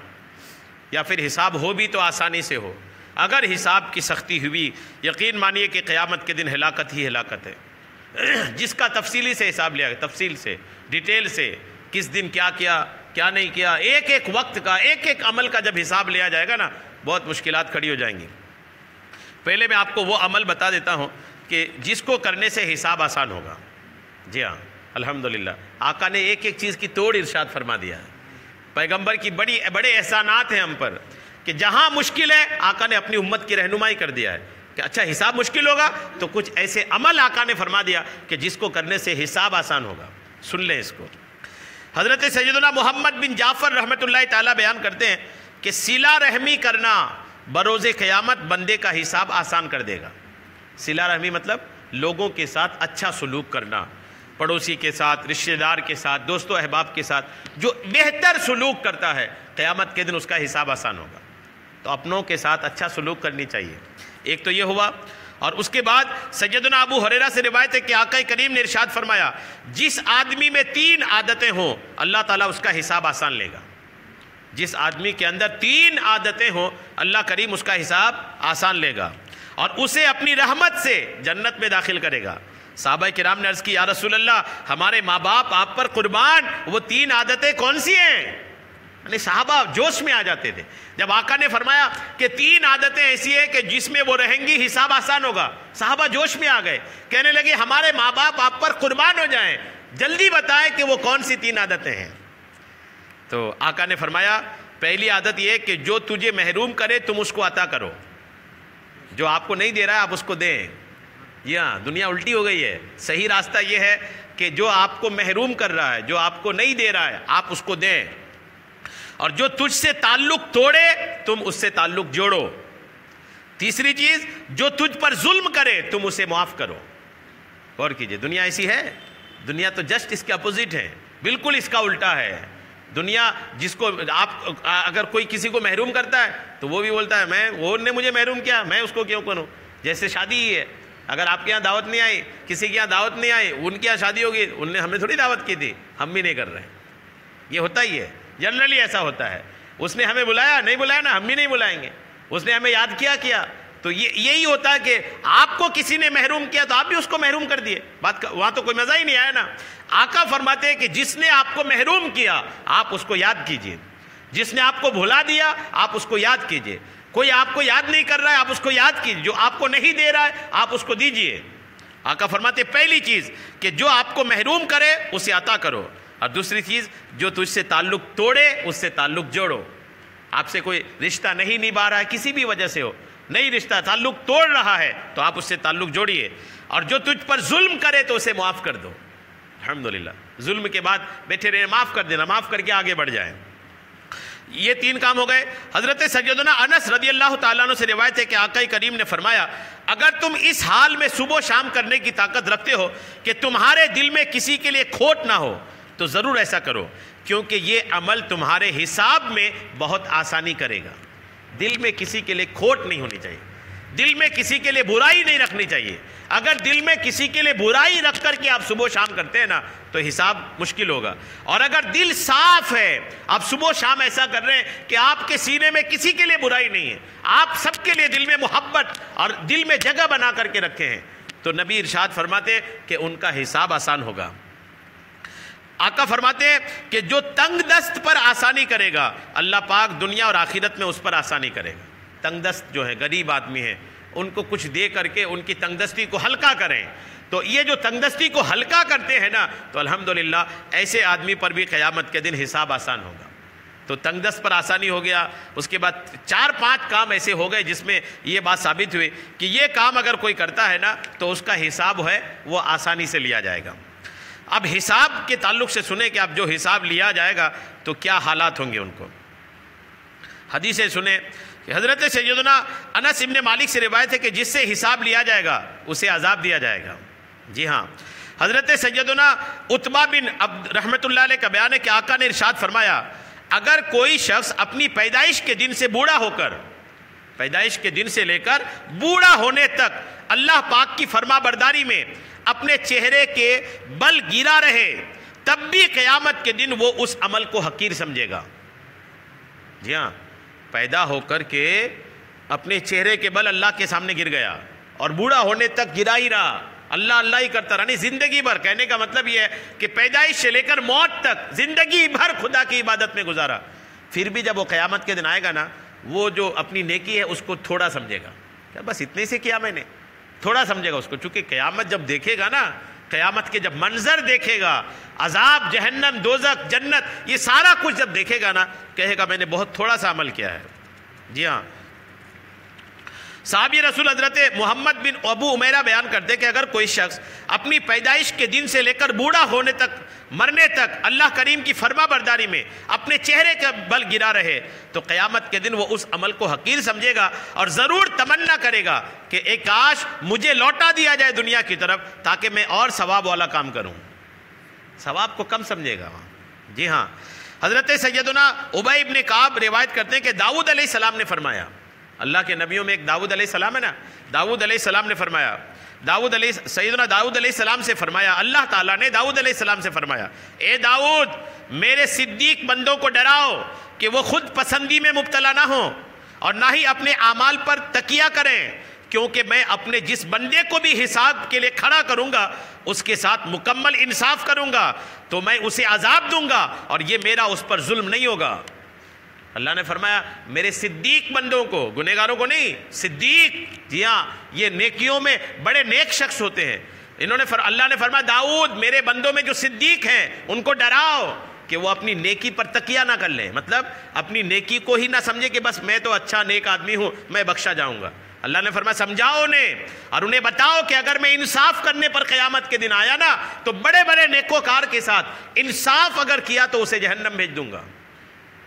یا پھر حساب ہو بھی تو آسانی سے ہو۔ اگر حساب کی سختی ہوئی یقین مانیے کہ قیامت کے دن ہلاکت ہی ہلاکت ہے۔ جس کا تفصیلی سے حساب لیا گیا، تفصیل سے، ڈیٹیل سے، کس دن کیا کیا کیا نہیں کیا، ایک ایک وقت کا ایک ایک عمل کا جب حساب لیا جائے گا نا بہت مشکلات کھڑی ہو جائیں گی۔ پہلے میں آپ کو وہ عمل بتا دیتا ہوں کہ جس کو کرنے سے حساب آسان ہوگا۔ جی ہاں الحمدللہ آقا نے ایک ایک چیز کی توڑ ارشاد فرما دیا ہے۔ پیغمبر کی بڑے احسانات ہیں ہم پر کہ جہاں مشکل ہے آقا نے اپنی امت کی رہنمائی کر دیا ہے کہ اچھا حساب مشکل ہوگا تو کچھ ایسے عمل آقا نے فرما دیا کہ جس کو کرنے سے حساب آسان ہوگا۔ سن لیں اس کو۔ حضرت سیدنا محمد بن جعفر رحمۃ اللہ تعالیٰ بیان کرتے ہیں کہ صلہ رحمی کرنا بروز قیامت بندے کا حساب آسان کر دے گا۔ صلہ رحمی مطلب لوگوں کے ساتھ اچھا سلوک کرنا، پڑوسی کے ساتھ، رشتہ دار کے ساتھ، دوست و احباب کے ساتھ جو بہتر سلوک کرتا ہے قیامت کے دن اس کا حساب آسان ہوگا۔ تو اپنوں کے ساتھ اچھا سلوک کرنی چاہیے۔ ایک تو یہ ہوا، اور اس کے بعد سیدنا ابو ہریرہ سے روایت ہے کہ آقا کریم نے ارشاد فرمایا جس آدمی میں 3 عادتیں ہوں اللہ تعالیٰ اس کا حساب آسان لے گا۔ جس آدمی کے اندر 3 عادتیں ہوں اللہ کریم اس کا حساب آسان لے گا اور اسے اپنی رحمت سے جنت میں داخل کرے گا۔ صحابہ کرام نے عرض کی یا رسول اللہ ہمارے ماں باپ آپ پر قربان، وہ 3 عادتیں کون سی ہیں؟ یعنی صحابہ جوش میں آ جاتے تھے جب آقا نے فرمایا کہ 3 عادتیں ایسی ہیں کہ جس میں وہ رہیں گی حساب آسان ہوگا۔ صحابہ جوش میں آ گئے، کہنے لگے ہمارے ماں باپ آپ پر قربان ہو جائیں، جلدی بتائیں کہ وہ کون سی 3 عادتیں ہیں۔ تو آقا نے فرمایا پہلی عادت یہ ہے کہ جو تجھے محروم کرے تم اس کو عطا کرو، جو آپ کو نہیں دے رہا ہے آپ اس کو دیں۔ یہاں دنیا الٹی ہو گئی ہے، صحیح راستہ یہ ہے کہ جو آپ کو محروم کر رہا ہے، جو آپ کو نہیں دے رہا ہے آپ اس کو دیں، اور جو تجھ سے تعلق توڑے تم اس سے تعلق جوڑو۔ تیسری چیز، جو تجھ پر ظلم کرے تم اسے معاف کرو۔ غور کیجئے، دنیا ایسی ہے؟ دنیا تو جسٹ اس کے اپوزٹ ہے، بالکل اس کا الٹا ہے۔ دنیا جس کو آپ اگر کوئی کسی کو محروم کرتا ہے تو وہ بھی بولتا ہے وہ نے مجھے محروم کیا، میں اس کو کیوں کروں۔ جیسے شادی ہی ہے، اگر آپ کے یہاں دعوت نہیں آئی، کسی کے یہاں دعوت نہیں آئی، ان کے یہاں شادی ہوگی، ان نے ہمیں تھوڑی دعوت کی تھی، ہم بھی نہیں کر رہے۔ یہ ہوتا ہی ہے، جنرلی ایسا ہوتا ہے۔ اس نے ہمیں بلایا، نہیں بلایا نا، ہم بھی نہیں بلائیں گے۔ اس نے ہمیں یاد کیا تو یہی ہوتا ہے کہ آپ کو کسی نے محروم کیا تو آپ بھی اس کو محروم کر دیے۔ وہاں تو کوئی مزہ ہی نہیں آیا نا۔ آقا فرماتے ہیں کہ جس نے آپ کو محروم کیا آپ اس کو یاد کیجئے، جس نے آپ کو بھلا دیا آپ اس کو یاد کیجئے۔ کوئی آپ کو یاد نہیں کر رہا ہے آپ اس کو یاد کیجئے، جو آپ کو نہیں دے رہا ہے آپ اس کو دیجئے۔ آقا فرماتے ہیں پہلی چیز کہ جو آپ کو محروم کرے اسے عطا کرو، اور دوسری چیز جو تجھ سے تعلق توڑے اس سے تعلق جوڑو۔ آپ سے کوئی رشتہ نہیں نبھا رہا ہے، کسی بھی وجہ سے ہو، نہیں رشتہ تعلق توڑ رہا ہے تو آپ اس سے تعلق جوڑیے، اور جو تجھ پر ظلم کرے تو اسے معاف کر دو۔ الحمدللہ، ظلم کے بعد بیٹھے رہے، معاف کر دینا، معاف کر کے آگے بڑھ جائیں۔ یہ 3 کام ہو گئے۔ حضرت سیدنا انس رضی اللہ تعالیٰ عنہ سے روایت ہے کہ آقا کریم نے فرمایا، اگر تم اس حال میں صبح و شام کرنے کی طاقت رکھتے ہو کہ تمہارے دل میں کسی کے لیے کھوٹ نہ ہو تو ضرور ایسا کرو، کیونکہ یہ عمل تمہارے حساب میں بہت آسانی کرے گا۔ دل میں کسی کے لیے کھوٹ نہیں ہونی چاہیے، دل میں کسی کے لیے برائی نہیں رکھنی چاہیے۔ اگر دل میں کسی کے لیے برائی رکھ کر کے آپ صبح و شام کرتے ہیں نا تو حساب مشکل ہوگا، اور اگر دل صاف ہے، آپ صبح و شام ایسا کر رہے ہیں کہ آپ کے سینے میں کسی کے لیے برائی نہیں ہے، آپ سب کے لیے دل میں محبت اور دل میں جگہ بنا کر کے رکھے ہیں، تو نبی ارشاد فرماتے ہیں کہ ان کا حساب آسان ہوگا۔ آقا فرماتے ہیں کہ جو تنگ دست پر آسانی کرے گا اللہ پاک دنیا اور آخرت میں اس پر آسانی کرے گا۔ تنگ دست جو ہے، غریب آدمی ہیں، ان کو کچھ دے کر کے ان کی تنگ دستی کو ہلکا کریں، تو یہ جو تنگ دستی کو ہلکا کرتے ہیں نا تو الحمدللہ ایسے آدمی پر بھی قیامت کے دن حساب آسان ہوگا۔ تو تنگ دست پر آسانی ہو گیا۔ اس کے بعد 4-5 کام ایسے ہو گئے جس میں یہ بات ثابت ہوئی کہ یہ کام اگر کوئی کرتا ہے نا تو اس کا حساب ہے وہ آسانی سے لیا جائے گا۔ اب حساب کے تعلق سے سنیں کہ اب جو حساب لیا جائے گا تو کیا حالات ہوں گے ان کو۔ حدیثیں سنیں کہ حضرت سیدنا انس ابن مالک سے روایت ہے کہ جس سے حساب لیا جائے گا اسے عذاب دیا جائے گا۔ جی ہاں، حضرت سیدنا عتبہ بن عبد رحمۃ اللہ علیہ کا بیان ہے کہ آقا نے ارشاد فرمایا، اگر کوئی شخص اپنی پیدائش کے دن سے بوڑھا ہو کر، پیدائش کے دن سے لے کر بوڑھا ہونے تک اللہ پاک کی فرما برداری میں اپنے چہرے کے بل گرا رہے، تب بھی قیامت کے دن وہ اس عمل کو حقیر سمجھے گا۔ جی ہاں، پیدا ہو کر کے اپنے چہرے کے بل اللہ کے سامنے گر گیا اور بوڑھا ہونے تک گرا ہی رہا، اللہ اللہ ہی کرتا رہا، نہیں زندگی بھر۔ کہنے کا مطلب یہ ہے کہ پیدائش سے لے کر موت تک زندگی بھر خدا کی عبادت میں گزارا، پھر بھی جب وہ قیامت کے دن آئے گا نا، وہ جو اپنی نیکی ہے اس کو تھوڑا سمجھے گا، کہ بس اتنے سے کیا میں نے، تھوڑا سمجھے گا اس کو، چونکہ قیامت جب دیکھے گا نا، قیامت کے جب منظر دیکھے گا، عذاب، جہنم، دوزخ، جنت، یہ سارا کچھ جب دیکھے گا نا، کہے گا میں نے بہت تھوڑا سا عمل کیا ہے۔ جی ہاں، صحابی رسول حضرت محمد بن ابو عمیرہ بیان کرتے کہ اگر کوئی شخص اپنی پیدائش کے دن سے لے کر بوڑھا ہونے تک، مرنے تک اللہ کریم کی فرما برداری میں اپنے چہرے کا بل گرا رہے تو قیامت کے دن وہ اس عمل کو حقیر سمجھے گا اور ضرور تمنا کرے گا کہ ایک کاش مجھے لوٹا دیا جائے دنیا کی طرف تاکہ میں اور ثواب والا کام کروں۔ ثواب کو کم سمجھے گا۔ جی ہاں، حضرت سیدنا ابی بن کعب روایت کرتے ہیں کہ داؤد علیہ السلام نے فرمایا، اللہ کے نبیوں میں ایک داؤد علیہ السلام ہے نا، داؤد علیہ السلام نے فرمایا، سیدنا داؤد علیہ السلام سے فرمایا، اللہ تعالیٰ نے داؤد علیہ السلام سے فرمایا، اے داؤد میرے صدیق بندوں کو ڈراؤ کہ وہ خود پسندی میں مبتلا نہ ہوں اور نہ ہی اپنے اعمال پر تکیہ کریں، کیونکہ میں اپنے جس بندے کو بھی حساب کے لیے کھڑا کروں گا اس کے ساتھ مکمل انصاف کروں گا تو میں اسے عذاب دوں گا اور یہ میرا اس پر ظلم نہیں ہوگا۔ اللہ نے فرمایا میرے صدیق بندوں کو، گنہگاروں کو نہیں، صدیق، جی ہاں یہ نیکیوں میں بڑے نیک شخص ہوتے ہیں، اللہ نے فرمایا داؤد میرے بندوں میں جو صدیق ہیں ان کو ڈراؤ کہ وہ اپنی نیکی پر تکیہ نہ کر لیں، مطلب اپنی نیکی کو ہی نہ سمجھے کہ بس میں تو اچھا نیک آدمی ہوں میں بخشا جاؤں گا۔ اللہ نے فرمایا سمجھاؤ انہیں اور انہیں بتاؤ کہ اگر میں انصاف کرنے پر قیامت کے دن آیا نا تو بڑے بڑے نیکوکار کے ساتھ انصاف اگر کیا تو اسے جہنم بھیج دوں گا،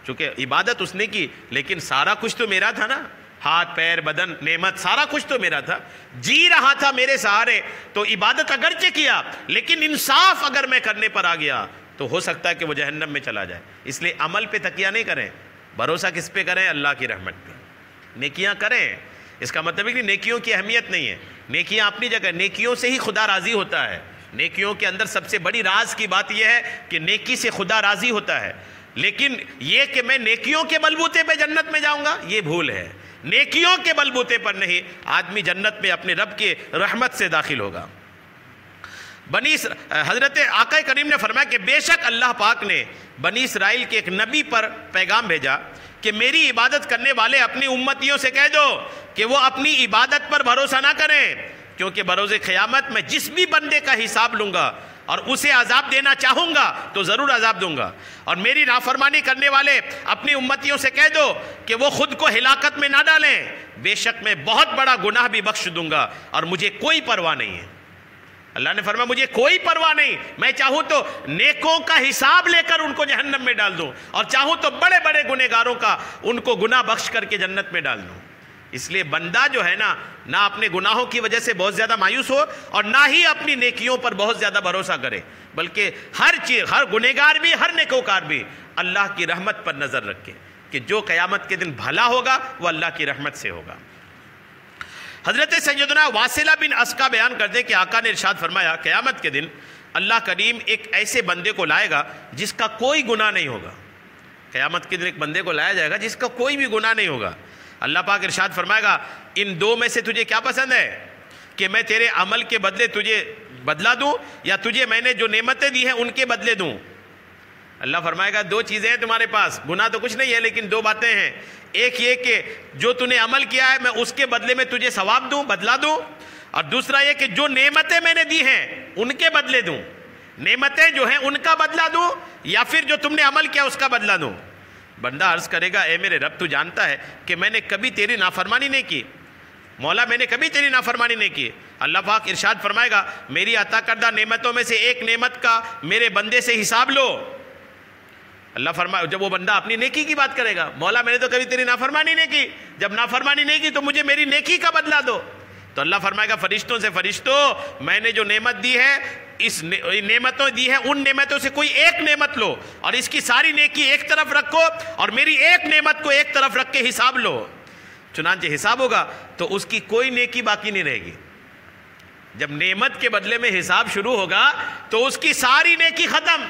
چونکہ عبادت اس نے کی لیکن سارا کچھ تو میرا تھا نا، ہاتھ پیر بدن نعمت سارا کچھ تو میرا تھا، جی رہا تھا میرے سہارے، تو عبادت اگرچہ کیا لیکن انصاف اگر میں کرنے پر آ گیا تو ہو سکتا ہے کہ وہ جہنم میں چلا جائے۔ اس لیے عمل پہ تکیہ نہیں کریں، بھروسہ کس پہ کریں؟ اللہ کی رحمت پہ۔ نیکیاں کریں، اس کا مطلب ہے کہ نیکیوں کی اہمیت نہیں ہے، نیکیاں اپنی جگہ، نیکیوں سے ہی خدا راضی ہوتا ہے۔ نیکیوں کے اندر سب سے بڑی راز کی بات یہ ہے کہ نیکی سے خدا راضی ہوتا ہے، لیکن یہ کہ میں نیکیوں کے بلبوتے پہ جنت میں جاؤں گا، یہ بھول ہے۔ نیکیوں کے بلبوتے پر نہیں، آدمی جنت میں اپنے رب کے رحمت سے داخل ہوگا۔ حضرت آقا کریم نے فرمایا کہ بے شک اللہ پاک نے بنی اسرائیل کے ایک نبی پر پیغام بھیجا کہ میری عبادت کرنے والے اپنی امتیوں سے کہہ دو کہ وہ اپنی عبادت پر بھروسہ نہ کریں، کیونکہ بروز قیامت میں جس بھی بندے کا حساب لوں گا اور اسے عذاب دینا چاہوں گا تو ضرور عذاب دوں گا، اور میری نافرمانی کرنے والے اپنی امتیوں سے کہہ دو کہ وہ خود کو ہلاکت میں نہ ڈالیں، بے شک میں بہت بڑا گناہ بھی بخش دوں گا اور مجھے کوئی پرواہ نہیں ہے۔ اللہ نے فرمایا مجھے کوئی پرواہ نہیں، میں چاہوں تو نیکوں کا حساب لے کر ان کو جہنم میں ڈال دوں، اور چاہوں تو بڑے بڑے گنہگاروں کا ان کو گناہ بخش کر کے جنت میں ڈال دوں۔ اس لیے بندہ جو ہے نہ اپنے گناہوں کی وجہ سے بہت زیادہ مایوس ہو اور نہ ہی اپنی نیکیوں پر بہت زیادہ بھروسہ کرے، بلکہ ہر گنہگار بھی، ہر نیکوکار بھی اللہ کی رحمت پر نظر رکھے کہ جو قیامت کے دن بھلا ہوگا وہ اللہ کی رحمت سے ہوگا۔ حضرت سیدنا واصلہ بن اسقا بیان کرتے ہیں کہ آقا نے ارشاد فرمایا قیامت کے دن اللہ کریم ایک ایسے بندے کو لائے گا جس کا کوئی گناہ نہیں ہوگا۔ قیامت کے دن ایک بندے کو لایا جائے گا جس کا کوئی بھی گناہ نہیں ہوگا۔ اللہ پاک ارشاد فرمائے گا ان دو میں سے تجھے کیا پسند ہے کہ میں تیرے عمل کے بدلے تجھے بدلہ دوں یا تجھے میں نے جو نعمتیں دی ہیں ان کے بدلے دوں؟ اللہ فرمائے گا دو چیزیں ہیں تمہارے پاس، گناہ تو کچھ نہیں ہے لیکن دو باتیں ہیں، ایک یہ کہ جو تو نے عمل کیا ہے میں اس کے بدلے میں تجھے ثواب دوں، بدلہ دوں، اور دوسرا یہ کہ جو نعمتیں میں نے دی ہیں ان کے بدلے دوں، نعمتیں جو ہیں ان کا بدلہ دوں یا پھر جو تم نے عمل کیا اس کا بدلہ دوں۔ بندہ عرض کرے گا اے میرے رب تو جانتا ہے کہ میں نے کبھی تیری نافرمانی نہیں کی، مولا میں نے کبھی تیری نافرمانی نہیں کی۔ اللہ پاک ارشاد فرمائے گا میری عطا کردہ نعمتوں میں سے ایک نعمت کا میرے بندے سے حساب لو۔ اللہ فرمائے جب وہ بندہ اپنی نیکی کی بات کرے گا، مولا میں نے تو کبھی تیری نافرمانی نہیں کی، جب نافرمانی نہیں کی تو مجھے میری نیکی کا بدلہ دو۔ تو اللہ فرمائے گا فرشتوں سے فرشتوں میں نے جو نعمت دی ہے اس نعمتوں دی ہیں ان نعمتوں سے کوئی ایک نعمت لو اور اس کی ساری نیکی ایک طرف رکھو اور میری ایک نعمت کو ایک طرف رکھ کے حساب لو۔ چنانچہ حساب ہوگا تو اس کی کوئی نیکی باقی نہیں رہے گی۔ جب نعمت کے بدلے میں حساب شروع ہوگا تو اس کی ساری نیکی ختم،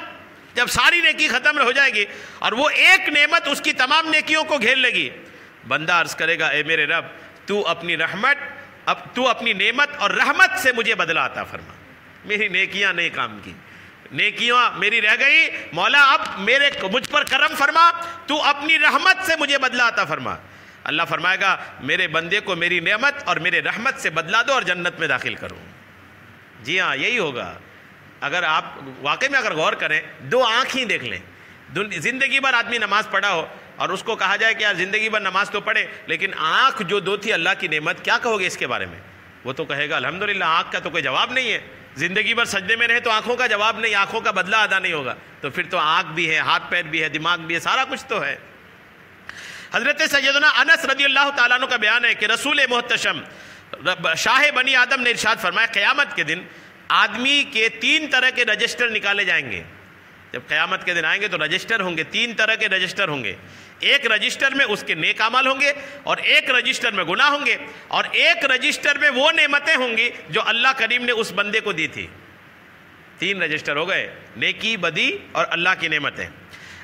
جب ساری نیکی ختم ہو جائے گی اور وہ ایک نعمت اس کی تمام نیکیوں کو گھیر لے گی، بندہ عرض کرے گا اے میرے رب تو اپنی نعمت اور رحمت سے مجھے بدلہ عطا فرما، میری نیکیاں نہیں کام کی، نیکیاں میری رہ گئی، مولا اب مجھ پر کرم فرما، تو اپنی رحمت سے مجھے بدلہ عطا فرما۔ اللہ فرمائے گا میرے بندے کو میری نعمت اور میرے رحمت سے بدلہ دو اور جنت میں داخل کرو۔ جی ہاں یہی ہوگا۔ اگر آپ واقعی میں اگر غور کریں، دو آنکھیں دیکھ لیں، زندگی بھر آدمی نماز پڑھا ہو اور اس کو کہا جائے کہ یار زندگی بھر نماز تو پڑھے لیکن آنکھ جو دو تھی اللہ کی نعمت، کیا کہو گے اس کے بارے میں؟ وہ تو کہے گا الحمدللہ آنکھ کا تو کوئی جواب نہیں ہے، زندگی بھر سجدے میں رہے تو آنکھوں کا جواب نہیں، آنکھوں کا بدلہ ادا نہیں ہوگا، تو پھر تو آنکھ بھی ہے، ہاتھ پیر بھی ہے، دماغ بھی ہے، سارا کچھ تو ہے۔ حضرت سیدنا انس رضی اللہ تعالیٰ عنہ کا بیان ہے کہ رسول محتشم شاہ بنی آدم نے ارشاد فرمایا قیامت کے دن آدمی کے 3 طرح کے رجسٹر نکالے جائیں گے۔ جب قیامت کے دن آئیں گے تو رجسٹر ہوں گے، 3 طرح کے رجسٹر ہوں گے، ایک رجسٹر میں اس کے نیک اعمال ہوں گے اور ایک رجسٹر میں گناہ ہوں گے اور ایک رجسٹر میں وہ نعمتیں ہوں گی جو اللہ کریم نے اس بندے کو دی تھی۔ 3 رجسٹر ہو گئے، نیکی، بدی اور اللہ کی نعمتیں۔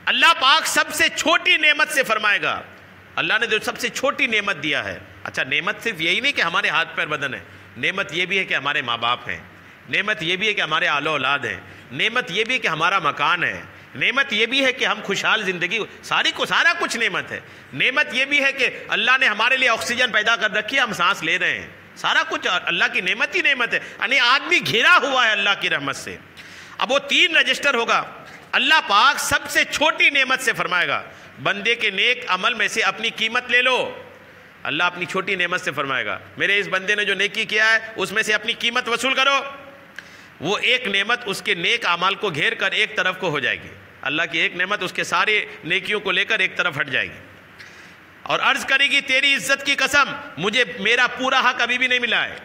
اللہ پاک سب سے چھوٹی نعمت سے فرمائے گا، اللہ نے جو سب سے چھوٹی نعمت دیا ہے، اچھا نعمت صرف یہی نہیں کہ ہمارے ہاتھ پیر بدن ہے، نعمت یہ بھی ہے کہ ہمارے ماں باپ ہیں، نعمت یہ بھی ہے کہ ہمارے آل و اولاد ہیں، نعمت یہ بھی ہے کہ ہمارا مکان ہے، نعمت یہ بھی ہے کہ ہم خوشحال زندگی، سارا کچھ نعمت ہے۔ نعمت یہ بھی ہے کہ اللہ نے ہمارے لیے آکسیجن پیدا کر رکھی ہے، ہم سانس لے رہے ہیں، سارا کچھ اللہ کی نعمت ہی نعمت ہے، یعنی آدمی گھرا ہوا ہے اللہ کی رحمت سے۔ اب وہ 3 رجسٹر ہوگا، اللہ پاک سب سے چھوٹی نعمت سے فرمائے گا بندے کے نیک عمل میں سے اپنی قیمت لے لو۔ اللہ اپنی چھوٹی نعمت سے فرمائے گا میرے اس بندے نے جو نیکی کیا ہے اس میں سے اپنی قیمت وصول کرو۔ وہ ایک نعمت اس کے نیک اعمال کو گھیر کر ایک طرف کو ہو جائے گی، اللہ کی ایک نعمت اس کے سارے نیکیوں کو لے کر ایک طرف ہٹ جائے گی۔ اور عرض کرے گی تیری عزت کی قسم مجھے میرا پورا حق ابھی بھی نہیں ملا ہے.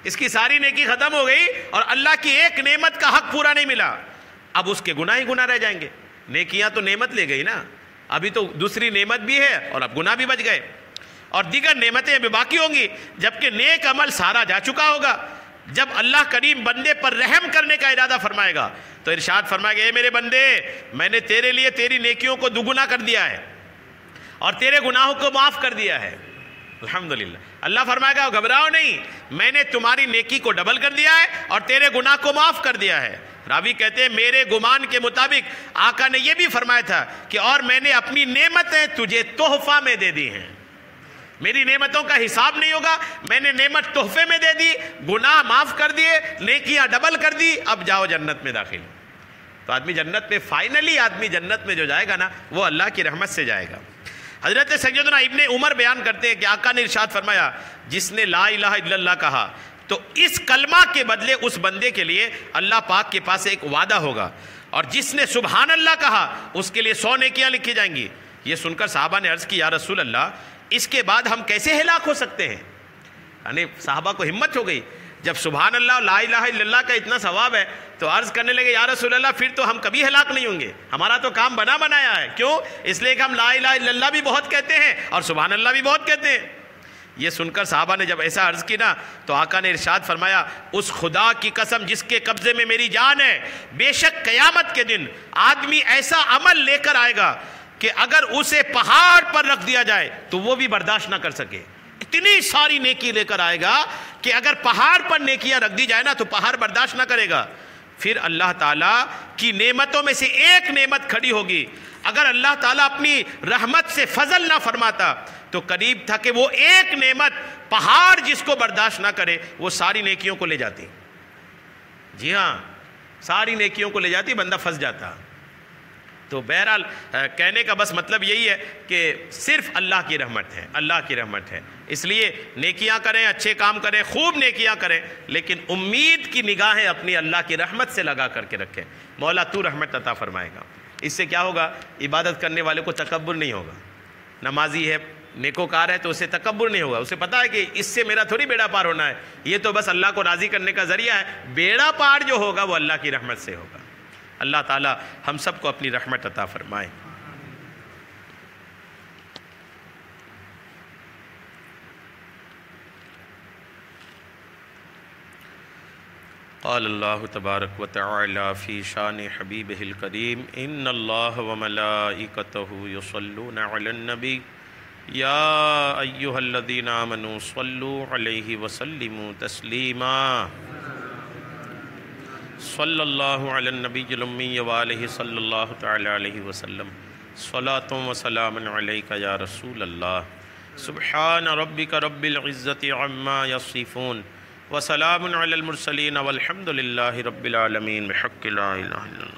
اس کی ساری نیکی ختم ہو گئی اور اللہ کی ایک نعمت کا حق پورا نہیں ملا. اب اس کے گناہ ہی گناہ رہ جائیں گے. نیکیاں تو نعمت لے گئی نا, ابھی تو دوسری نعمت بھی ہے اور اب گناہ بھی بچ گئے, اور دیگر نعمتیں بھی باقی ہوں گی, جبکہ نیک عمل سارا جا چکا ہوگا. جب اللہ کریم بندے پر رحم کرنے کا ارادہ فرمائے گا تو ارشاد فرمائے گا اے میرے بندے میں نے تیرے لیے تیری نیکیوں کو دوگنا کر دیا ہے اور تیرے گناہوں کو معاف کر دیا ہے. الحمدللہ. اللہ فرمائے گا گھبراؤ نہیں, میں نے تمہاری نیکی کو ڈبل کر دیا ہے اور تیرے گناہ کو معاف کر دیا ہے. راوی کہتے ہیں میرے گمان کے مطابق آقا نے یہ بھی فرمایا تھا کہ اور میں نے اپنی نعمتیں تجھے تحفہ میں دے دی ہیں. میری نعمتوں کا حساب نہیں ہوگا, میں نے نعمت تحفے میں دے دی, گناہ معاف کر دیے, نیکیاں ڈبل کر دی, اب جاؤ جنت میں داخل. تو آدمی جنت میں فائنلی آدمی جنت میں جو جائے گا نا وہ اللہ کی رحمت سے جائے گا. حضرت سیدنا ابن عمر بیان کرتے ہیں کہ آقا نے ارشاد فرمایا جس نے لا الہ الا اللہ کہا تو اس کلمہ کے بدلے اس بندے کے لیے اللہ پاک کے پاس ایک وعدہ ہوگا, اور جس نے سبحان اللہ کہا اس کے لیے 100 نیکیاں لکھی جائیں گی. یہ سن کر صحابہ نے عرض کی یا رسول اللہ اس کے بعد ہم کیسے ہلاک ہو سکتے ہیں. یعنی صحابہ کو ہمت ہو گئی, جب سبحان اللہ لا الہ الا اللہ کا اتنا ثواب ہے تو عرض کرنے لگے یا رسول اللہ پھر تو ہم کبھی ہلاک نہیں ہوں گے, ہمارا تو کام بنا بنایا ہے. کیوں؟ اس لیے کہ ہم لا الہ الا اللہ بھی بہت کہتے ہیں اور سبحان اللہ بھی بہت کہتے ہیں. یہ سن کر صحابہ نے جب ایسا عرض کی نا تو آقا نے ارشاد فرمایا اس خدا کی قسم جس کے قبضے میں میری جان ہے, بے شک قیامت کے دن آدمی ایسا عمل لے کر آئے گا کہ اگر اسے پہاڑ پر رکھ دیا جائے تو وہ بھی برداشت نہ کر سکے. اتنی ساری نیکی لے کر آئے گا کہ اگر پہاڑ پر نیکیاں رکھ دی جائے نا تو پہاڑ برداشت نہ کرے گا. پھر اللہ تعالیٰ کی نعمتوں میں سے ایک نعمت کھڑی ہوگی, اگر اللہ تعالیٰ اپنی رحمت سے فضل نہ فرماتا تو قریب تھا کہ وہ ایک نعمت پہاڑ جس کو برداشت نہ کرے وہ ساری نیکیوں کو لے جاتی. جی ہاں, ساری نیکیوں کو لے جاتی, بندہ پھنس جاتا. تو بہرحال کہنے کا بس مطلب یہی ہے کہ صرف اللہ کی رحمت ہے, اللہ کی رحمت ہے. اس لیے نیکیاں کریں, اچھے کام کریں, خوب نیکیاں کریں, لیکن امید کی نگاہیں اپنی اللہ کی رحمت سے لگا کر کے رکھیں. مولا تو رحمت عطا فرمائے گا. اس سے کیا ہوگا, عبادت کرنے والے کو تکبر نہیں ہوگا. نمازی ہے, نیکوکار ہے تو اسے تکبر نہیں ہوگا, اسے پتا ہے کہ اس سے میرا تھوڑی بیڑا پار ہونا ہے, یہ تو بس اللہ کو راضی کرنے کا ذریعہ ہے. بیڑا پار جو ہوگا وہ اللہ کی رحمت سے ہوگا. اللہ تعالی ہم سب کو اپنی رحمت عطا فرمائے. قال اللہ تبارک و تعالی فی شان حبیبہ الکریم ان اللہ وملائکتہ یصلون علی النبی یا ایہا الذین آمنوا صلوا علیہ وسلموا تسلیما. صلی اللہ علی النبی الامی وآلہ صلی اللہ تعالی علیہ وسلم. صلاۃ و سلام علیک یا رسول اللہ. سبحان ربک رب العزت عما یصفون وسلام علی المرسلین والحمد للہ رب العالمین بحق لا الہ الا اللہ.